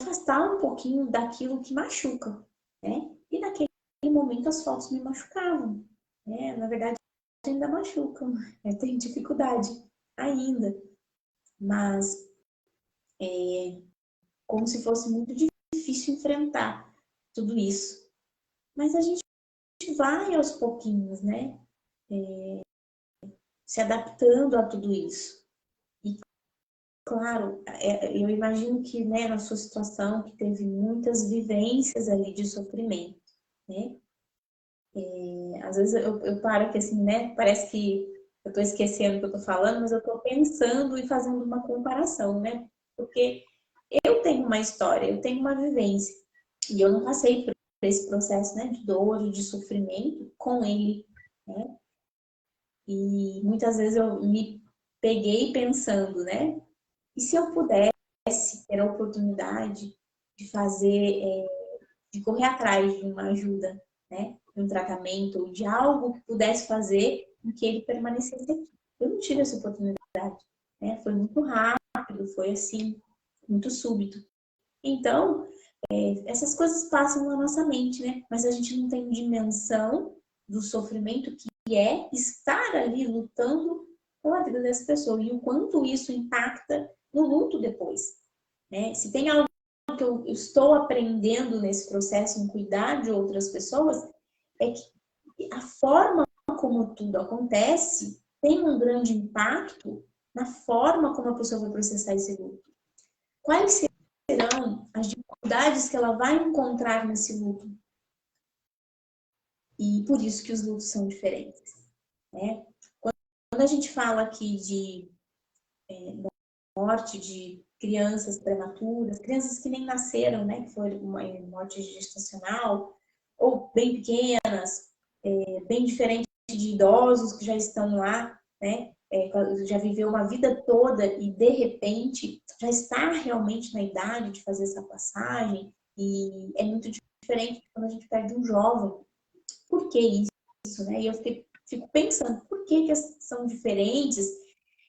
afastar um pouquinho daquilo que machuca, né? E naquele momento as fotos me machucavam, né? Na verdade, ainda machucam, eu tenho dificuldade ainda, mas como se fosse muito difícil enfrentar tudo isso. Mas a gente vai aos pouquinhos, né? Se adaptando a tudo isso. E, claro, eu imagino que, né, na sua situação, que teve muitas vivências ali de sofrimento, né? Às vezes eu paro aqui assim, né? Parece que eu estou esquecendo o que eu estou falando, mas eu estou pensando e fazendo uma comparação, né? Porque eu tenho uma história, eu tenho uma vivência, e eu não passei por esse processo, né, de dor e de sofrimento com ele, né? E muitas vezes eu me peguei pensando, né? E se eu pudesse ter a oportunidade de fazer, de correr atrás de uma ajuda, né? De um tratamento, ou de algo que pudesse fazer com que ele permanecesse aqui. Eu não tive essa oportunidade, né? Foi muito rápido, foi assim, muito súbito. Então, essas coisas passam na nossa mente, né? Mas a gente não tem dimensão do sofrimento que é estar ali lutando pela vida dessa pessoa e o quanto isso impacta no luto depois, né? Se tem algo que eu estou aprendendo nesse processo em cuidar de outras pessoas, é que a forma como tudo acontece tem um grande impacto na forma como a pessoa vai processar esse luto. Quais serão as dificuldades que ela vai encontrar nesse luto? E por isso que os lutos são diferentes, né? Quando a gente fala aqui de morte de crianças prematuras, crianças que nem nasceram, né? Que foi uma morte gestacional, ou bem pequenas, bem diferente de idosos que já estão lá, né? Já viveu uma vida toda e de repente já está realmente na idade de fazer essa passagem, e é muito diferente quando a gente perde um jovem. Por que isso, né? E eu fico pensando, por que são diferentes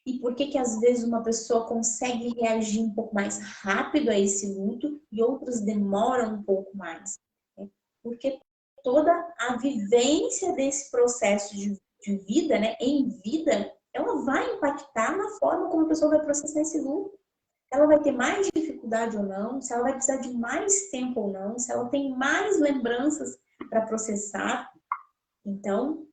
e por que às vezes uma pessoa consegue reagir um pouco mais rápido a esse luto e outras demoram um pouco mais, né? Porque toda a vivência desse processo de vida, né, em vida, ela vai impactar na forma como a pessoa vai processar esse luto. Ela vai ter mais dificuldade ou não, se ela vai precisar de mais tempo ou não, se ela tem mais lembranças para processar. Então,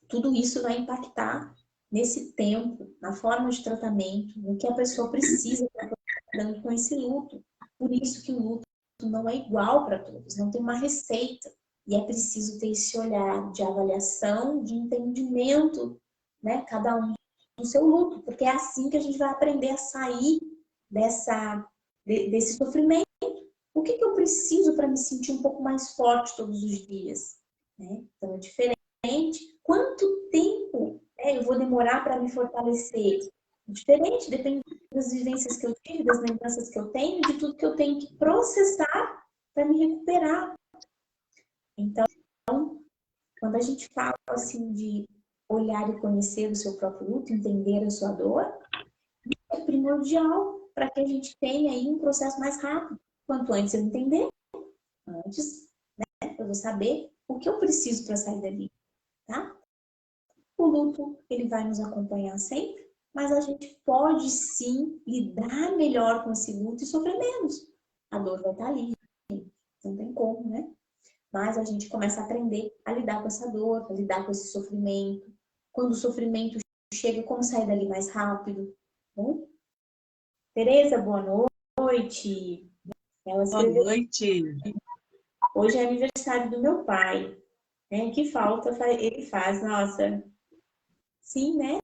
tudo isso vai impactar nesse tempo, na forma de tratamento, no que a pessoa precisa para lidando com esse luto. Por isso que o luto não é igual para todos, não tem uma receita. E é preciso ter esse olhar de avaliação, de entendimento, né? Cada um do seu luto, porque é assim que a gente vai aprender a sair desse sofrimento. O que eu preciso para me sentir um pouco mais forte todos os dias? Né? Então é diferente. Quanto tempo, né, eu vou demorar para me fortalecer? Diferente, depende das vivências que eu tive, das lembranças que eu tenho, de tudo que eu tenho que processar para me recuperar. Então, quando a gente fala assim de olhar e conhecer o seu próprio luto, entender a sua dor, é primordial para que a gente tenha aí um processo mais rápido. Quanto antes eu entender, antes, né, eu vou saber o que eu preciso para sair dali, tá? O luto, ele vai nos acompanhar sempre, mas a gente pode sim lidar melhor com esse luto e sofrer menos. A dor vai estar ali, não tem como, né? Mas a gente começa a aprender a lidar com essa dor, a lidar com esse sofrimento. Quando o sofrimento chega, como sair dali mais rápido? Bom? Tereza, boa noite. Ela escreveu: Boa noite. hoje é aniversário do meu pai. Né? Que falta ele faz, nossa. Sim, né?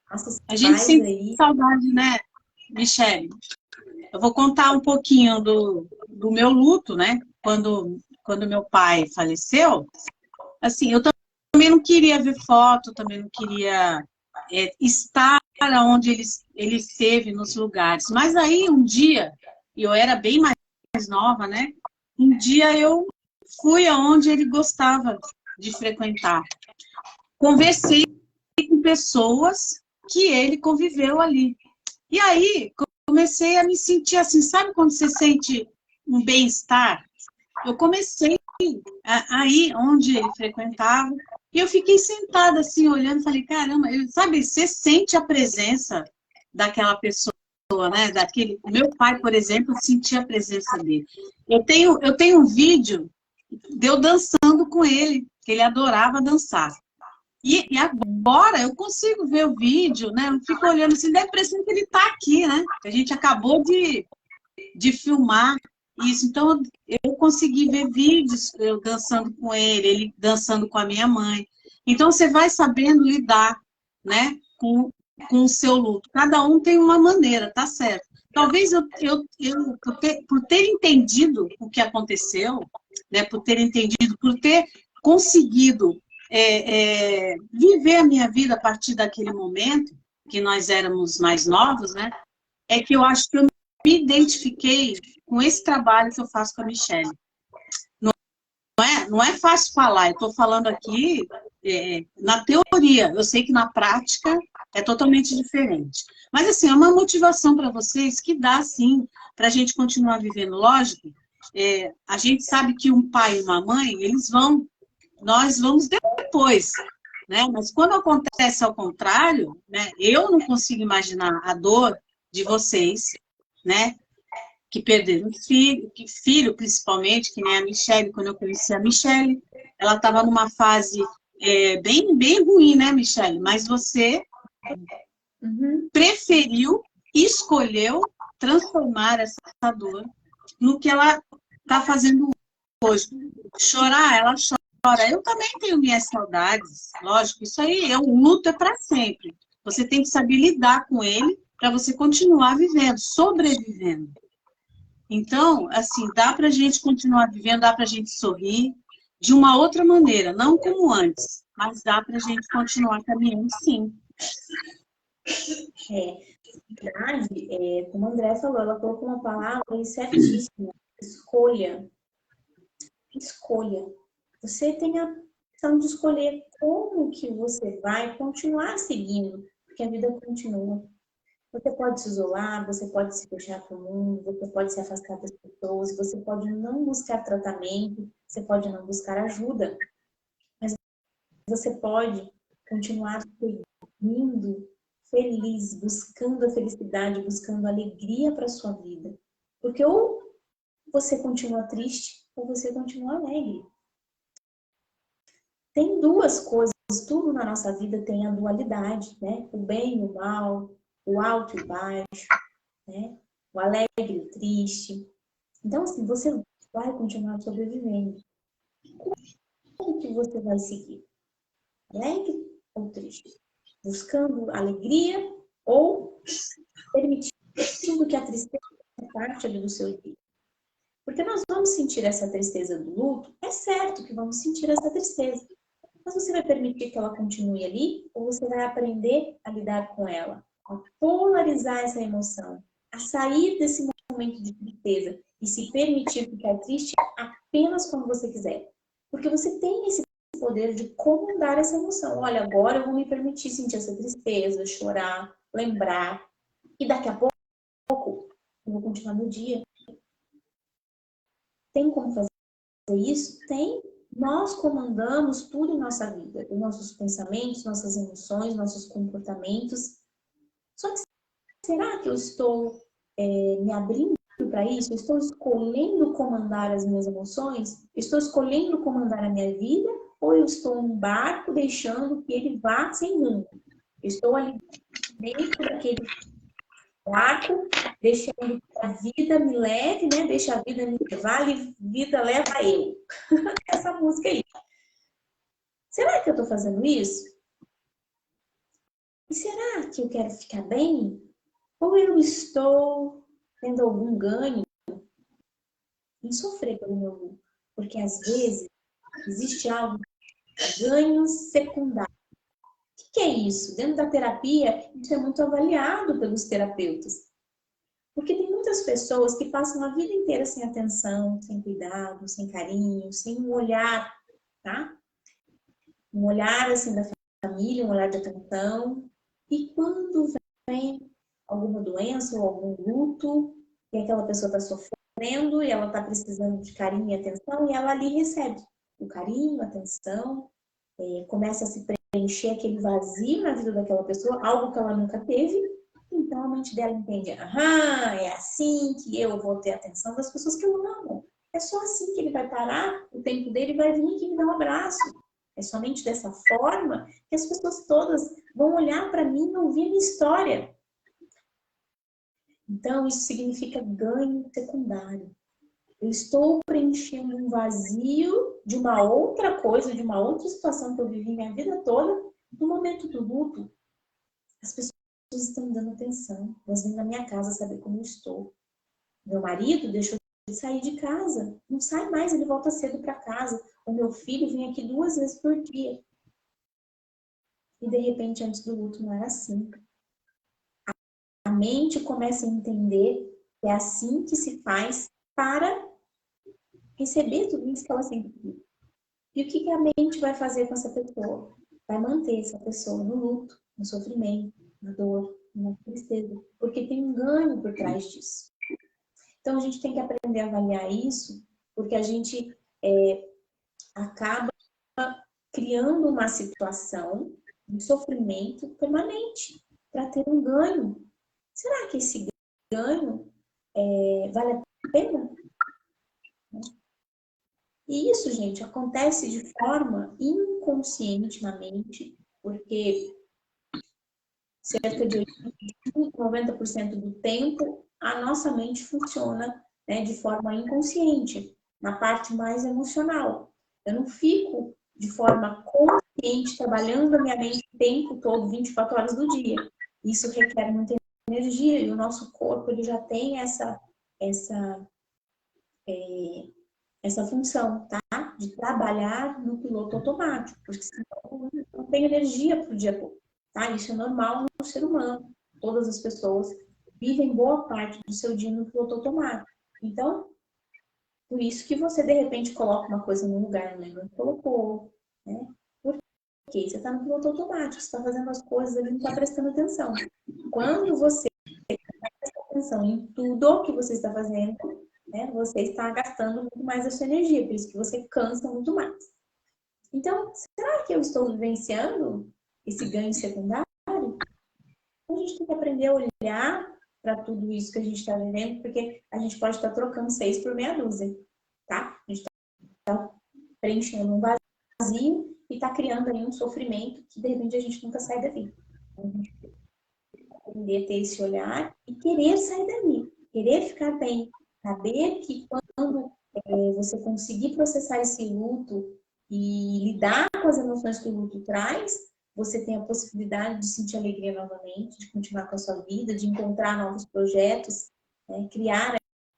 Nossos A gente pais sente aí. saudade, né, Michele? Eu vou contar um pouquinho do meu luto, né? Quando meu pai faleceu, assim, eu também não queria ver foto, também não queria estar onde ele esteve, nos lugares. Mas aí, um dia, e eu era bem mais nova, né? Um dia eu fui aonde ele gostava de frequentar. Conversei com pessoas que ele conviveu ali. E aí, comecei a me sentir assim, sabe quando você sente um bem-estar? Eu comecei a ir onde ele frequentava, e eu fiquei sentada assim, olhando, falei, caramba, sabe, você sente a presença daquela pessoa, né? O meu pai, por exemplo, sentia a presença dele. Eu tenho um vídeo de eu dançando com ele, que ele adorava dançar. E agora eu consigo ver o vídeo, né? Eu fico olhando assim, dá a impressão que ele está aqui, né? A gente acabou de filmar isso. Então, eu consegui ver vídeos eu dançando com ele dançando com a minha mãe. Então, você vai sabendo lidar, né, com o seu luto. Cada um tem uma maneira, tá certo. Talvez por ter entendido o que aconteceu, né, por ter entendido, por ter conseguido viver a minha vida a partir daquele momento, que nós éramos mais novos, né, é que eu acho que eu me identifiquei com esse trabalho que eu faço com a Michele. Não é fácil falar, eu estou falando aqui na teoria, eu sei que na prática é totalmente diferente. Mas, assim, é uma motivação para vocês que dá, sim, para a gente continuar vivendo. Lógico, a gente sabe que um pai e uma mãe, nós vamos depois, né? Mas quando acontece ao contrário, né, eu não consigo imaginar a dor de vocês, né, que perderam filho principalmente, que nem a Michele. Quando eu conheci a Michele, ela estava numa fase bem ruim, né, Michele? Mas você preferiu, escolheu transformar essa dor no que ela está fazendo hoje. Chorar, ela chora. Eu também tenho minhas saudades, lógico, isso aí, o luto é para sempre. Você tem que saber lidar com ele para você continuar vivendo, sobrevivendo. Então, assim, dá para a gente continuar vivendo, dá para a gente sorrir de uma outra maneira, não como antes, mas dá para a gente continuar caminhando, sim. Na verdade, como a André falou, ela colocou uma palavra certíssima: escolha. Escolha. Você tem a opção de escolher como que você vai continuar seguindo, porque a vida continua. Você pode se isolar, você pode se fechar para o mundo, você pode se afastar das pessoas, você pode não buscar tratamento, você pode não buscar ajuda, mas você pode continuar seguindo feliz, buscando a felicidade, buscando a alegria para a sua vida. Porque ou você continua triste, ou você continua alegre. tem duas coisas, tudo na nossa vida tem a dualidade, né? O bem e o mal, o alto e o baixo, né? O alegre e o triste. Então, assim, você vai continuar sobrevivendo. Como que você vai seguir? Alegre ou triste? Buscando alegria ou permitindo que a tristeza faça parte ali do seu dia? Porque nós vamos sentir essa tristeza do luto, é certo que vamos sentir essa tristeza. Mas você vai permitir que ela continue ali ou você vai aprender a lidar com ela? A polarizar essa emoção, a sair desse momento de tristeza e se permitir ficar triste apenas quando você quiser. Porque você tem esse poder de comandar essa emoção. Olha, agora eu vou me permitir sentir essa tristeza, chorar, lembrar. E daqui a pouco eu vou continuar meu dia. Tem como fazer isso? Tem. Nós comandamos tudo em nossa vida. Os nossos pensamentos, nossas emoções, nossos comportamentos. Só que será que eu estou me abrindo para isso? Eu estou escolhendo comandar as minhas emoções? Eu estou escolhendo comandar a minha vida? Ou eu estou num barco deixando que ele vá sem rumo? Eu estou ali dentro daquele barco, deixando que a vida me leve, né? Deixa a vida me levar, e vida leva eu. Essa música aí. Será que eu estou fazendo isso? E será que eu quero ficar bem? Ou eu estou tendo algum ganho em sofrer pelo meu luto? Porque às vezes existe algo, ganhos secundários. O que é isso? Dentro da terapia, isso é muito avaliado pelos terapeutas. Porque tem muitas pessoas que passam a vida inteira sem atenção, sem cuidado, sem carinho, sem um olhar, tá? Um olhar assim da família, um olhar de atenção. E quando vem alguma doença ou algum luto, e aquela pessoa está sofrendo e ela está precisando de carinho e atenção, e ela ali recebe o carinho, a atenção, começa a se preencher aquele vazio na vida daquela pessoa, algo que ela nunca teve. Então a mente dela entende, aham, é assim que eu vou ter a atenção das pessoas que eu amo. É só assim que ele vai parar o tempo dele e vai vir aqui me dar um abraço. É somente dessa forma que as pessoas todas vão olhar para mim e ouvir a minha história. Então, isso significa ganho secundário. Eu estou preenchendo um vazio de uma outra coisa, de uma outra situação que eu vivi minha vida toda. No momento do luto, as pessoas estão me dando atenção. Elas vêm na minha casa saber como eu estou. Meu marido deixou de sair de casa. Não sai mais, ele volta cedo para casa. O meu filho vem aqui 2 vezes por dia. E de repente, antes do luto, não era assim. A mente começa a entender que é assim que se faz para receber tudo isso que ela sempre viu. E o que a mente vai fazer com essa pessoa? Vai manter essa pessoa no luto, no sofrimento, na dor, na tristeza, porque tem um ganho por trás disso. Então a gente tem que aprender a avaliar isso, porque a gente acaba criando uma situação de sofrimento permanente para ter um ganho. Será que esse ganho vale a pena? E isso, gente, acontece de forma inconsciente na mente, porque cerca de 90% do tempo a nossa mente funciona, né, de forma inconsciente, na parte mais emocional. Eu não fico de forma consciente trabalhando a minha mente o tempo todo, 24 horas do dia. Isso requer muita energia e o nosso corpo ele já tem essa função, tá? De trabalhar no piloto automático, porque senão não tem energia para o dia todo, tá? Isso é normal no ser humano. Todas as pessoas vivem boa parte do seu dia no piloto automático. Então, por isso que você, de repente, coloca uma coisa no lugar, não lembra onde colocou, né? Porque você está no piloto automático, você está fazendo as coisas ali, não está prestando atenção. Quando você presta atenção em tudo que você está fazendo, né, você está gastando muito mais a sua energia, por isso que você cansa muito mais. Então, será que eu estou vivenciando esse ganho secundário? A gente tem que aprender a olhar para tudo isso que a gente está vivendo, porque a gente pode estar trocando 6 por meia dúzia, tá? A gente está preenchendo um vazio e está criando aí um sofrimento que de repente a gente nunca sai dali. Então, a gente aprender a ter esse olhar e querer sair dali, querer ficar bem, saber que quando você conseguir processar esse luto e lidar com as emoções que o luto traz, você tem a possibilidade de sentir alegria novamente, de continuar com a sua vida, de encontrar novos projetos, né? Criar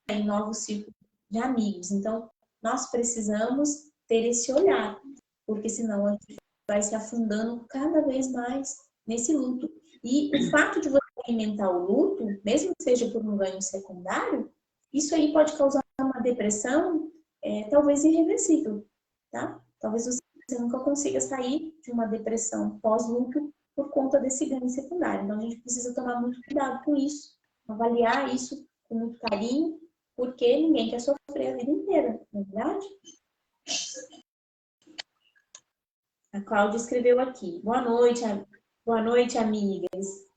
aí novos círculos de amigos. Então, nós precisamos ter esse olhar, porque senão a gente vai se afundando cada vez mais nesse luto. E o fato de você alimentar o luto, mesmo que seja por um ganho secundário, isso aí pode causar uma depressão, talvez irreversível, tá? Talvez você nunca consiga sair de uma depressão pós-luto por conta desse ganho secundário. Então, a gente precisa tomar muito cuidado com isso, avaliar isso com muito carinho, porque ninguém quer sofrer a vida inteira, não é verdade? A Cláudia escreveu aqui. Boa noite, amigas.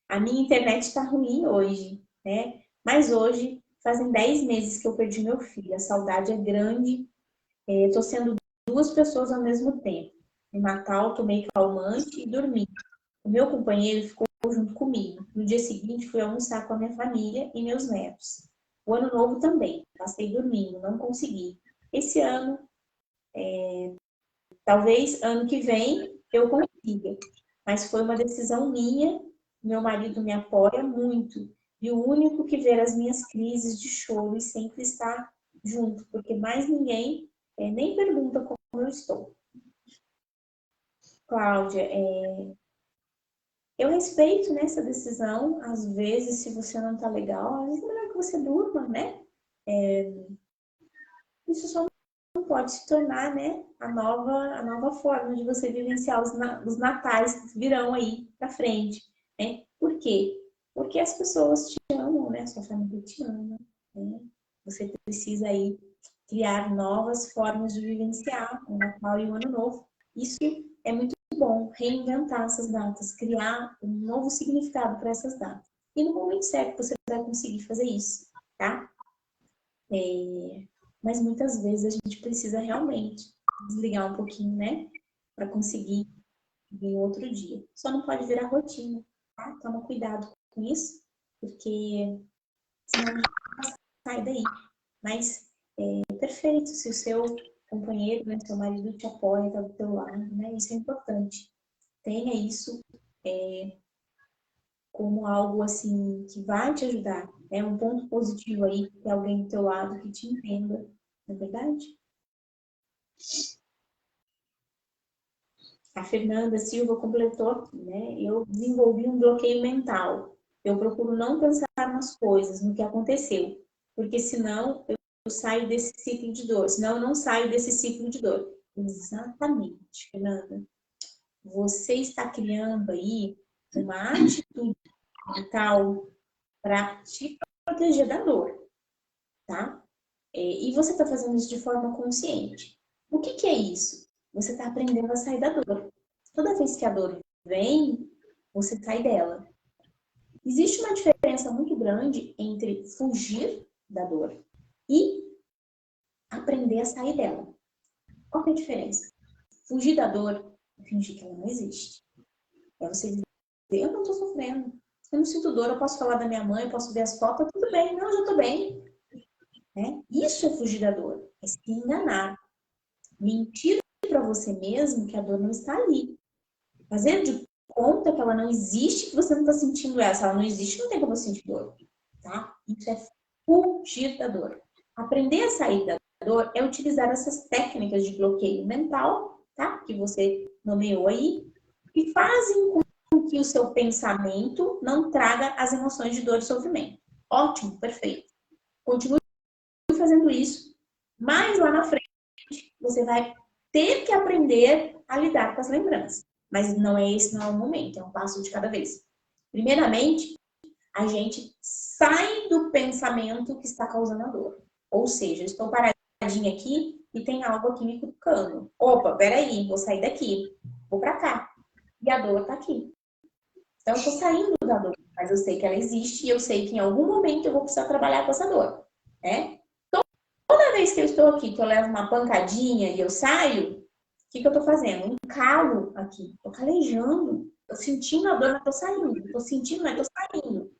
A minha internet está ruim hoje, né? Mas hoje fazem 10 meses que eu perdi meu filho. A saudade é grande. Eu tô sendo 2 pessoas ao mesmo tempo. No Natal, tomei calmante e dormi. O meu companheiro ficou junto comigo. No dia seguinte, fui almoçar com a minha família e meus netos. O ano novo também. Passei dormindo, não consegui. Esse ano, talvez ano que vem, eu consiga. Mas foi uma decisão minha. Meu marido me apoia muito. E o único que vê as minhas crises de choro e sempre está junto. Porque mais ninguém nem pergunta como eu estou. Cláudia, eu respeito nessa decisão. Às vezes, se você não está legal, às vezes é melhor que você durma, né? Isso só não pode se tornar, né, a nova forma de você vivenciar os natais que virão aí para frente, né? Por quê? Porque as pessoas te amam, né? A sua família te ama, né? Você precisa aí criar novas formas de vivenciar o Natal e o Ano Novo. Isso é muito bom, reinventar essas datas, criar um novo significado para essas datas. E no momento certo você vai conseguir fazer isso, tá? Mas muitas vezes a gente precisa realmente desligar um pouquinho, né? Para conseguir vir outro dia. Só não pode virar rotina, tá? Toma cuidado com isso, porque senão a gente não sai daí. Mas perfeito, se o seu companheiro, né, seu marido te apoia, está do teu lado, né? Isso é importante. Tenha isso como algo assim que vai te ajudar. É um ponto positivo aí, ter alguém do teu lado que te entenda, não é verdade? A Fernanda Silva completou aqui, né? Eu desenvolvi um bloqueio mental. Eu procuro não pensar nas coisas, no que aconteceu, porque senão eu saio desse ciclo de dor. Senão eu não saio desse ciclo de dor. Exatamente, Fernanda. Você está criando aí uma atitude mental para te proteger da dor, tá? E você está fazendo isso de forma consciente. O que é isso? Você está aprendendo a sair da dor. Toda vez que a dor vem, você sai dela. Existe uma diferença muito grande entre fugir da dor e aprender a sair dela. Qual que é a diferença? Fugir da dor é fingir que ela não existe. É você dizer, eu não estou sofrendo, eu não sinto dor, eu posso falar da minha mãe, eu posso ver as fotos, tudo bem, não, eu já estou bem. Né? Isso é fugir da dor, é se enganar. Mentir para você mesmo que a dor não está ali. Fazer de conta que ela não existe, que você não está sentindo ela. Se ela não existe, não tem como sentir dor. Tá? Isso é fugir da dor. Aprender a sair da dor é utilizar essas técnicas de bloqueio mental, tá? Que você nomeou aí, que fazem com que o seu pensamento não traga as emoções de dor e sofrimento. Ótimo, perfeito. Continue fazendo isso, mas lá na frente você vai ter que aprender a lidar com as lembranças. Mas não é o momento, é um passo de cada vez. Primeiramente, a gente sai do pensamento que está causando a dor. Ou seja, estou paradinha aqui e tem algo aqui me cutucando. Opa, peraí, vou sair daqui, vou pra cá. E a dor tá aqui. Então, eu tô saindo da dor, mas eu sei que ela existe e eu sei que em algum momento eu vou precisar trabalhar com essa dor, né? Toda vez que eu estou aqui, que eu levo uma pancadinha e eu saio, que eu tô fazendo? Um calo aqui. Tô calejando. Tô sentindo a dor, mas tô saindo. Tô sentindo, mas tô saindo.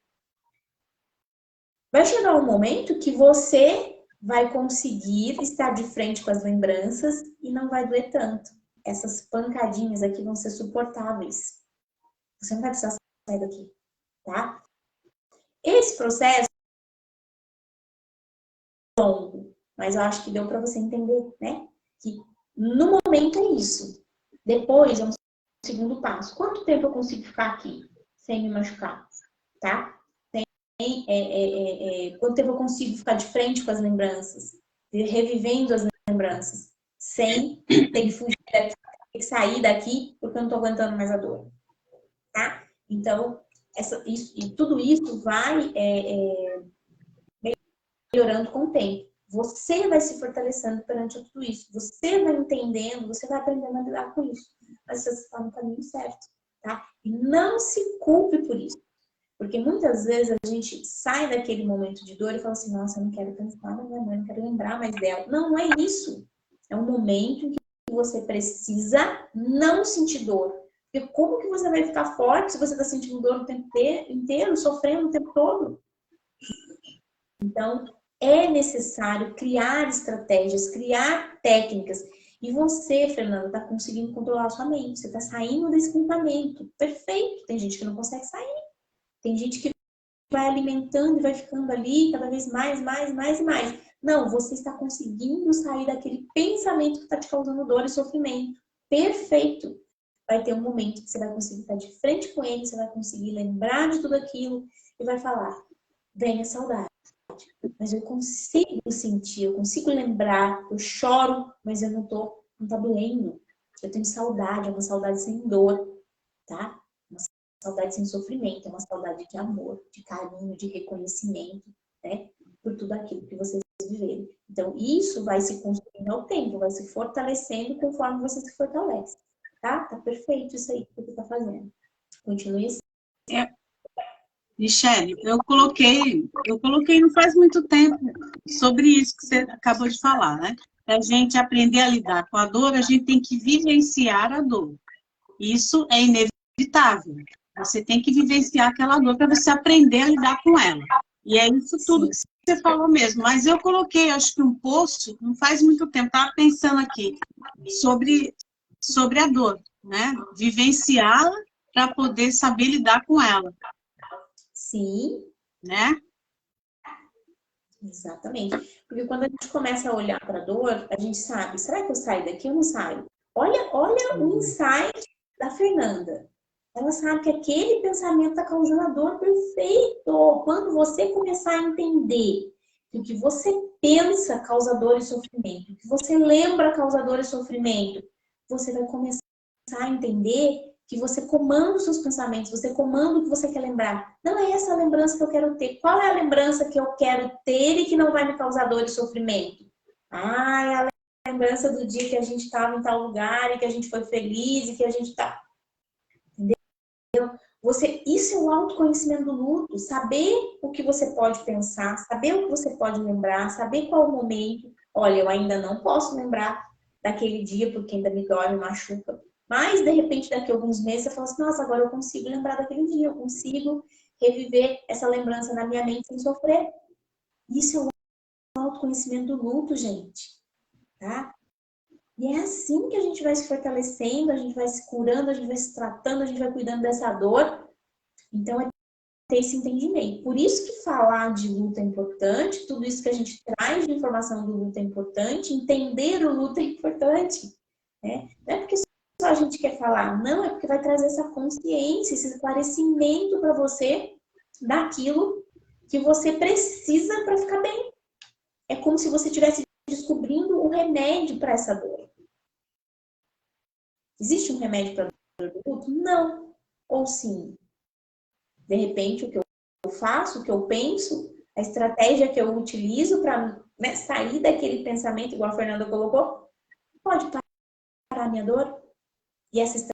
Vai chegar um momento que você vai conseguir estar de frente com as lembranças e não vai doer tanto. Essas pancadinhas aqui vão ser suportáveis. Você não vai precisar sair daqui, tá? Esse processo é longo, mas eu acho que deu para você entender, né? Que no momento é isso. Depois é um segundo passo. Quanto tempo eu consigo ficar aqui sem me machucar, tá? Quanto tempo eu consigo ficar de frente com as lembranças, revivendo as lembranças, sem ter que fugir daqui, ter que sair daqui porque eu não tô aguentando mais a dor, tá? Então, tudo isso vai melhorando com o tempo. Você vai se fortalecendo perante tudo isso. Você vai entendendo, você vai aprendendo a lidar com isso. Mas você está no caminho certo, tá? E não se culpe por isso. Porque muitas vezes a gente sai daquele momento de dor e fala assim, nossa, eu não quero pensar na minha mãe, não quero lembrar mais dela. Não, não é isso. É um momento em que você precisa não sentir dor. Porque como que você vai ficar forte se você está sentindo dor o tempo inteiro, sofrendo o tempo todo? Então, é necessário criar estratégias, criar técnicas. E você, Fernanda, está conseguindo controlar a sua mente. Você está saindo desse contamento. Perfeito. Tem gente que não consegue sair. Tem gente que vai alimentando e vai ficando ali cada vez mais e mais. Não, você está conseguindo sair daquele pensamento que está te causando dor e sofrimento. Perfeito. Vai ter um momento que você vai conseguir estar de frente com ele, você vai conseguir lembrar de tudo aquilo e vai falar, vem a saudade. Mas eu consigo sentir, eu consigo lembrar, eu choro, mas eu não tá doendo. Eu tenho saudade, é uma saudade sem dor, tá? Uma saudade sem sofrimento, é uma saudade de amor, de carinho, de reconhecimento, né? Por tudo aquilo que vocês viveram. Então, isso vai se construindo ao tempo, vai se fortalecendo conforme você se fortalece, tá? Tá perfeito isso aí que você tá fazendo. Continue assim. Michele, eu coloquei não faz muito tempo sobre isso que você acabou de falar, né? Para a gente aprender a lidar com a dor, a gente tem que vivenciar a dor. Isso é inevitável. Você tem que vivenciar aquela dor para você aprender a lidar com ela. E é isso tudo que você falou mesmo. Mas eu coloquei, acho que um post, não faz muito tempo, estava pensando aqui, sobre a dor, né? Vivenciá-la para poder saber lidar com ela. Sim, Né? exatamente. Porque quando a gente começa a olhar para a dor, a gente sabe, será que eu saio daqui ou não saio? Olha o insight da Fernanda. Ela sabe que aquele pensamento está causando a dor, perfeito. Quando você começar a entender que o que você pensa causa dor e sofrimento, o que você lembra causa dor e sofrimento, você vai começar a entender que você comanda os seus pensamentos, você comanda o que você quer lembrar. Não é essa a lembrança que eu quero ter. Qual é a lembrança que eu quero ter e que não vai me causar dor e sofrimento? Ah, é a lembrança do dia que a gente estava em tal lugar e que a gente foi feliz e que a gente está... Isso é o autoconhecimento do luto, saber o que você pode pensar, saber o que você pode lembrar, saber qual o momento. Olha, eu ainda não posso lembrar daquele dia porque ainda me dói, me machuca. Mas, de repente, daqui a alguns meses, você fala assim, nossa, agora eu consigo lembrar daquele dia, eu consigo reviver essa lembrança na minha mente sem sofrer. Isso é o autoconhecimento do luto, gente. Tá? E é assim que a gente vai se fortalecendo, a gente vai se curando, a gente vai se tratando, a gente vai cuidando dessa dor. Então, é ter esse entendimento. Por isso que falar de luto é importante, tudo isso que a gente traz de informação do luto é importante, entender o luto é importante. Né? Não é porque só a gente quer falar, não, é porque vai trazer essa consciência, esse esclarecimento para você daquilo que você precisa para ficar bem. É como se você estivesse descobrindo o remédio para essa dor. Existe um remédio para a dor do luto? Não. Ou sim. De repente, o que eu faço, o que eu penso, a estratégia que eu utilizo para sair daquele pensamento, igual a Fernanda colocou, pode parar a minha dor? E essa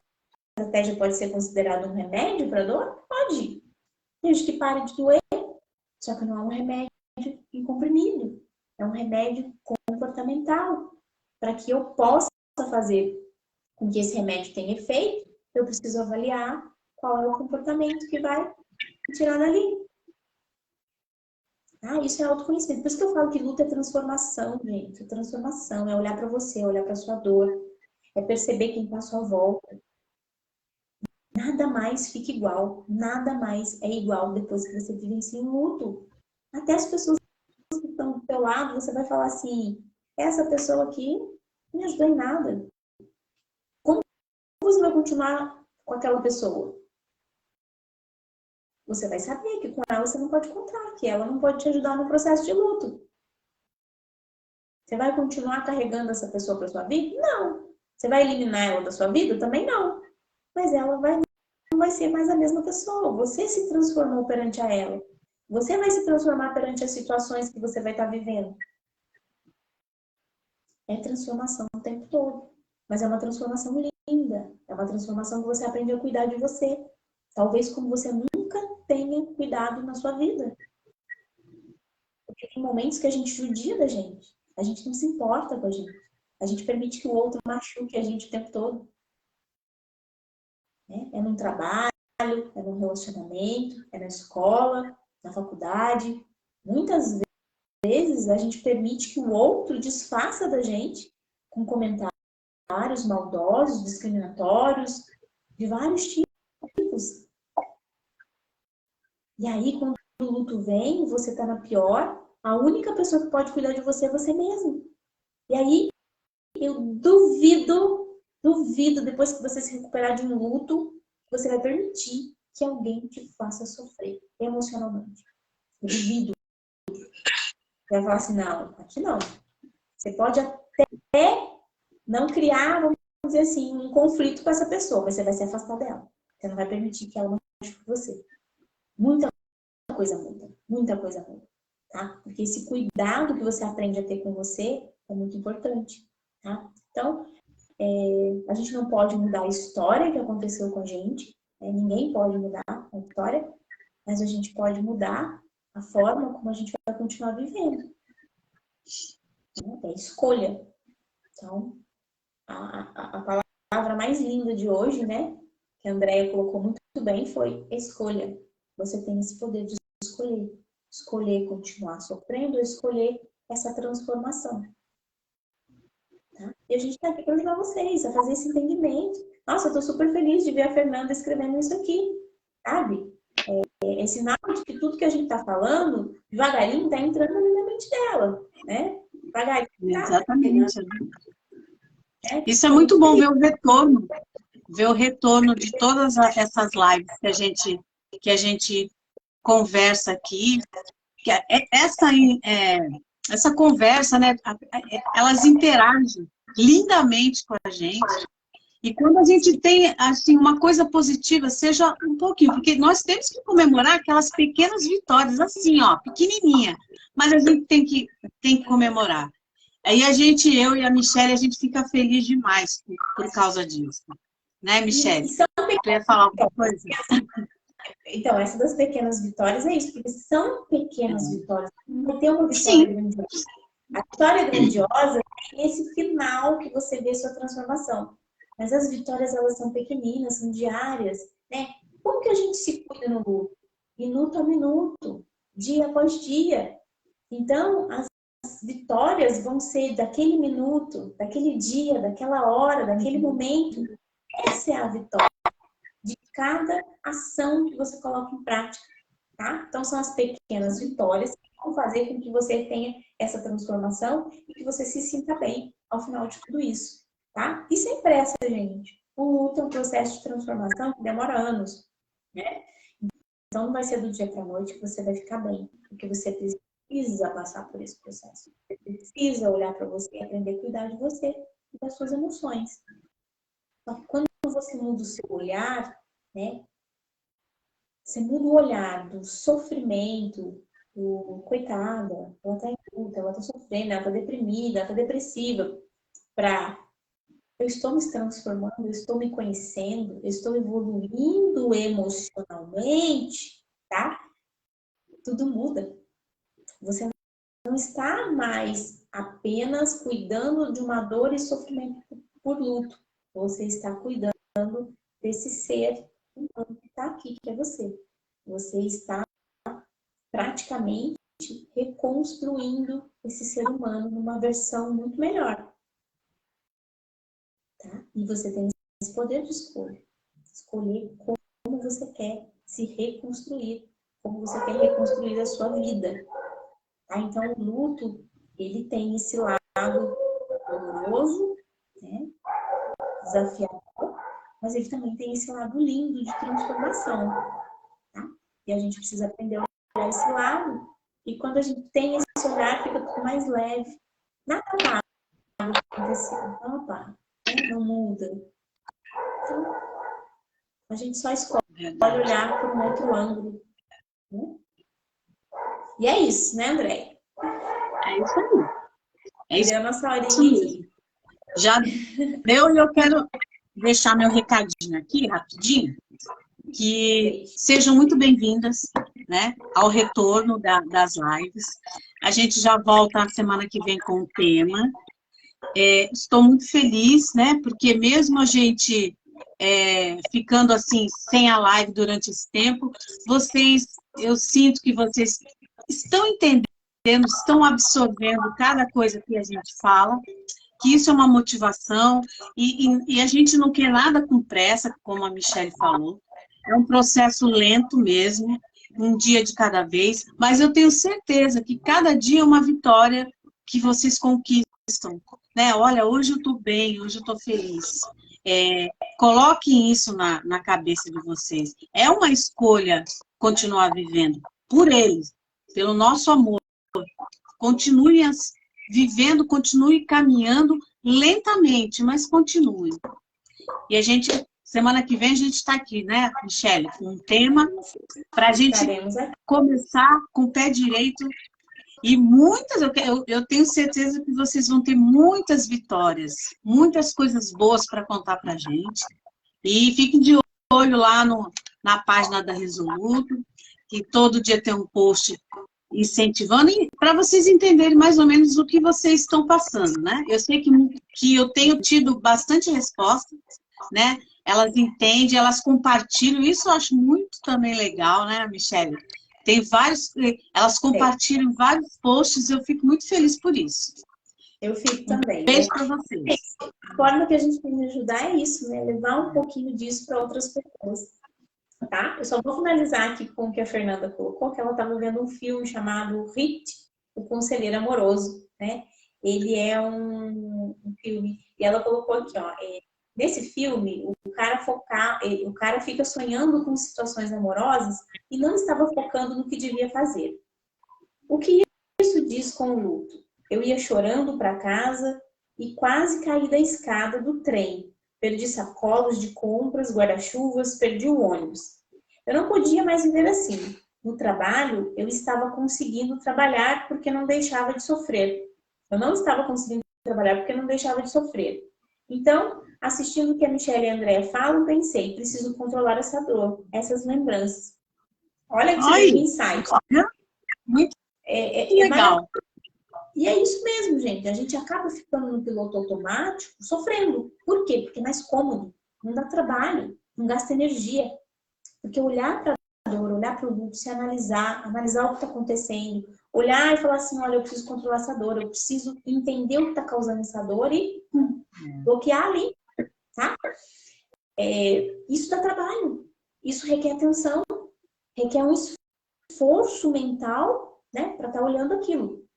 estratégia pode ser considerada um remédio para a dor? Pode. Desde que pare de doer. Só que não é um remédio em comprimido. É um remédio comportamental. Para que eu possa fazer com que esse remédio tenha efeito, eu preciso avaliar qual é o comportamento que vai tirar dali. Ah, isso é autoconhecimento. Por isso que eu falo que luta é transformação, gente. É transformação, é olhar para você, olhar para sua dor, é perceber quem está à sua volta. Nada mais fica igual, nada mais é igual depois que você vivencia um luto. Até as pessoas que estão do seu lado, você vai falar assim, essa pessoa aqui não me ajudou em nada. Como você vai continuar com aquela pessoa? Você vai saber que com ela você não pode contar, que ela não pode te ajudar no processo de luto. Você vai continuar carregando essa pessoa para sua vida? Não. Você vai eliminar ela da sua vida? Também não. Mas ela não vai ser mais a mesma pessoa. Você se transformou perante a ela. Você vai se transformar perante as situações que você vai estar vivendo. É transformação o tempo todo. Mas é uma transformação linda. É uma transformação que você aprende a cuidar de você. Talvez como você nunca tenha cuidado na sua vida. Porque tem momentos que a gente judia da gente. A gente não se importa com a gente. A gente permite que o outro machuque a gente o tempo todo. É num trabalho, é num relacionamento, é na escola, na faculdade. Muitas vezes a gente permite que o outro desfaça da gente com comentários maldosos, discriminatórios, de vários tipos. E aí, quando o luto vem, você tá na pior, a única pessoa que pode cuidar de você é você mesmo. E aí, eu duvido, depois que você se recuperar de um luto, você vai permitir que alguém te faça sofrer emocionalmente. Eu duvido. Você vai falar assim, não, aqui não. Você pode até não criar, vamos dizer assim, um conflito com essa pessoa, mas você vai se afastar dela. Você não vai permitir que ela machuque você. Muita coisa muda, muita coisa muda, tá? Porque esse cuidado que você aprende a ter com você é muito importante, tá? Então, a gente não pode mudar a história que aconteceu com a gente, né? Ninguém pode mudar a história, mas a gente pode mudar a forma como a gente vai continuar vivendo. Né? É escolha. Então, a palavra mais linda de hoje, né, que a Andrea colocou muito bem, foi escolha. Você tem esse poder de escolher. Escolher continuar sofrendo ou escolher essa transformação. Tá? E a gente está aqui para ajudar vocês a fazer esse entendimento. Nossa, eu estou super feliz de ver a Fernanda escrevendo isso aqui, sabe? É sinal de que tudo que a gente está falando, devagarinho, está entrando na mente dela, né? Devagarinho. Exatamente. Isso é muito bom ver o retorno de todas essas lives que a gente conversa aqui. Que essa conversa, né? Elas interagem lindamente com a gente. E quando a gente tem, assim, uma coisa positiva, seja um pouquinho, porque nós temos que comemorar aquelas pequenas vitórias, assim, ó, pequenininha, mas a gente tem que comemorar. Aí eu e a Michelle, a gente fica feliz demais por causa disso. Né, Michelle? Você ia falar alguma coisa? Então, essa das pequenas vitórias é isso, porque são pequenas vitórias. Não vai ter uma vitória grandiosa. A vitória grandiosa é esse final que você vê sua transformação. Mas as vitórias, elas são pequeninas, são diárias, né? Como que a gente se cuida no luto? Minuto a minuto, dia após dia. Então, as vitórias vão ser daquele minuto, daquele dia, daquela hora, daquele momento. Essa é a vitória de cada ação que você coloca em prática, tá? Então, são as pequenas vitórias que vão fazer com que você tenha essa transformação e que você se sinta bem ao final de tudo isso, tá? E sem pressa, gente. O luto é um processo de transformação que demora anos, né? Então, não vai ser do dia para a noite que você vai ficar bem, porque você precisa passar por esse processo. Você precisa olhar para você e aprender a cuidar de você e das suas emoções. Só que quando você muda o seu olhar, né? Você muda o olhar do sofrimento, do coitada, ela tá em luta, ela tá sofrendo, ela tá deprimida, ela tá depressiva, para eu estou me transformando, eu estou me conhecendo, eu estou evoluindo emocionalmente, tá? Tudo muda. Você não está mais apenas cuidando de uma dor e sofrimento por luto. você está cuidando desse ser humano que está aqui, que é você. Você está praticamente reconstruindo esse ser humano numa versão muito melhor. Tá? E você tem esse poder de escolha. Escolher como você quer se reconstruir, como você quer reconstruir a sua vida. Tá? Então, o luto, ele tem esse lado doloroso, né? Desafiador, mas ele também tem esse lado lindo de transformação. Tá? E a gente precisa aprender a olhar esse lado. E quando a gente tem esse olhar, fica tudo mais leve. Nada para acontecer, nada para, né? Não muda. Então, a gente só escolhe olhar por um outro ângulo. Né? E é isso, né, André? É isso aí. É isso deu a nossa horinha mesmo. aqui. Já deu e eu quero deixar meu recadinho aqui, rapidinho, que sejam muito bem-vindas, né, ao retorno das lives. A gente já volta na semana que vem com o tema. Estou muito feliz, né, porque mesmo a gente ficando assim, sem a live durante esse tempo, eu sinto que vocês estão entendendo, estão absorvendo cada coisa que a gente fala, que isso é uma motivação, e a gente não quer nada com pressa, como a Michelle falou, é um processo lento mesmo, um dia de cada vez, mas eu tenho certeza que cada dia é uma vitória que vocês conquistam, né? Olha, hoje eu estou bem, hoje eu estou feliz. Coloquem isso na cabeça de vocês. É uma escolha continuar vivendo por eles, pelo nosso amor. Continue vivendo, continue caminhando lentamente, mas continue. E a gente, semana que vem, a gente está aqui, né, Michelle, com um tema para a gente começar com o pé direito. E muitas, eu tenho certeza que vocês vão ter muitas vitórias, muitas coisas boas para contar para a gente. E fiquem de olho lá na página da Resoluto, que todo dia tem um post incentivando, para vocês entenderem mais ou menos o que vocês estão passando, né? Eu sei que eu tenho tido bastante resposta, né? Elas entendem, elas compartilham, isso eu acho muito também legal, né, Michelle? Tem vários, elas compartilham vários posts, eu fico muito feliz por isso. Eu fico também. Beijo para vocês. A forma que a gente tem de ajudar é isso, né? Levar um pouquinho disso para outras pessoas. Tá? Eu só vou finalizar aqui com o que a Fernanda colocou, que ela estava vendo um filme chamado Hit, o Conselheiro Amoroso, né? Ele é um filme, e ela colocou aqui, ó, nesse filme, o cara fica sonhando com situações amorosas e não estava focando no que devia fazer. O que isso diz com o luto? Eu ia chorando para casa e quase caí da escada do trem. Perdi sacolas de compras, guarda-chuvas, perdi o ônibus. Eu não podia mais viver assim. No trabalho, eu estava conseguindo trabalhar porque não deixava de sofrer. Eu não estava conseguindo trabalhar porque não deixava de sofrer. Então, assistindo o que a Michelle e a Andrea falam, pensei, preciso controlar essa dor, essas lembranças. Olha que mesmo insight. Muito legal. E é isso mesmo, gente. A gente acaba ficando no piloto automático, sofrendo. Por quê? Porque é mais cômodo. Não dá trabalho, não gasta energia. Porque olhar para a dor, olhar para o luto, se analisar o que está acontecendo, olhar e falar assim, olha, eu preciso controlar essa dor, eu preciso entender o que está causando essa dor e bloquear ali, tá? Isso dá trabalho. Isso requer atenção, requer um esforço mental, né, para estar olhando aquilo.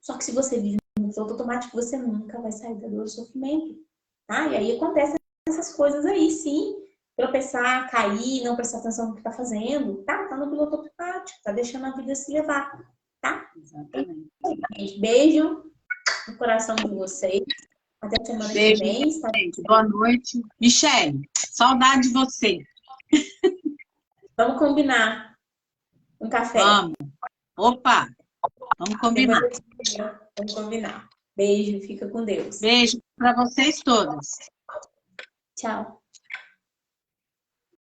Só que se você vive no piloto automático, você nunca vai sair da dor do sofrimento, tá? E aí acontecem essas coisas aí, sim. Tropeçar, cair, não prestar atenção no que tá fazendo, tá? Tá no piloto automático, tá deixando a vida se levar, tá? Exatamente. Beijo no coração de vocês. Até semana que vem. Tá? Gente, boa noite. Michelle, saudade de você. Vamos combinar um café. Vamos. Opa! Vamos combinar. Vamos combinar. Beijo, fica com Deus. Beijo para vocês todas. Tchau.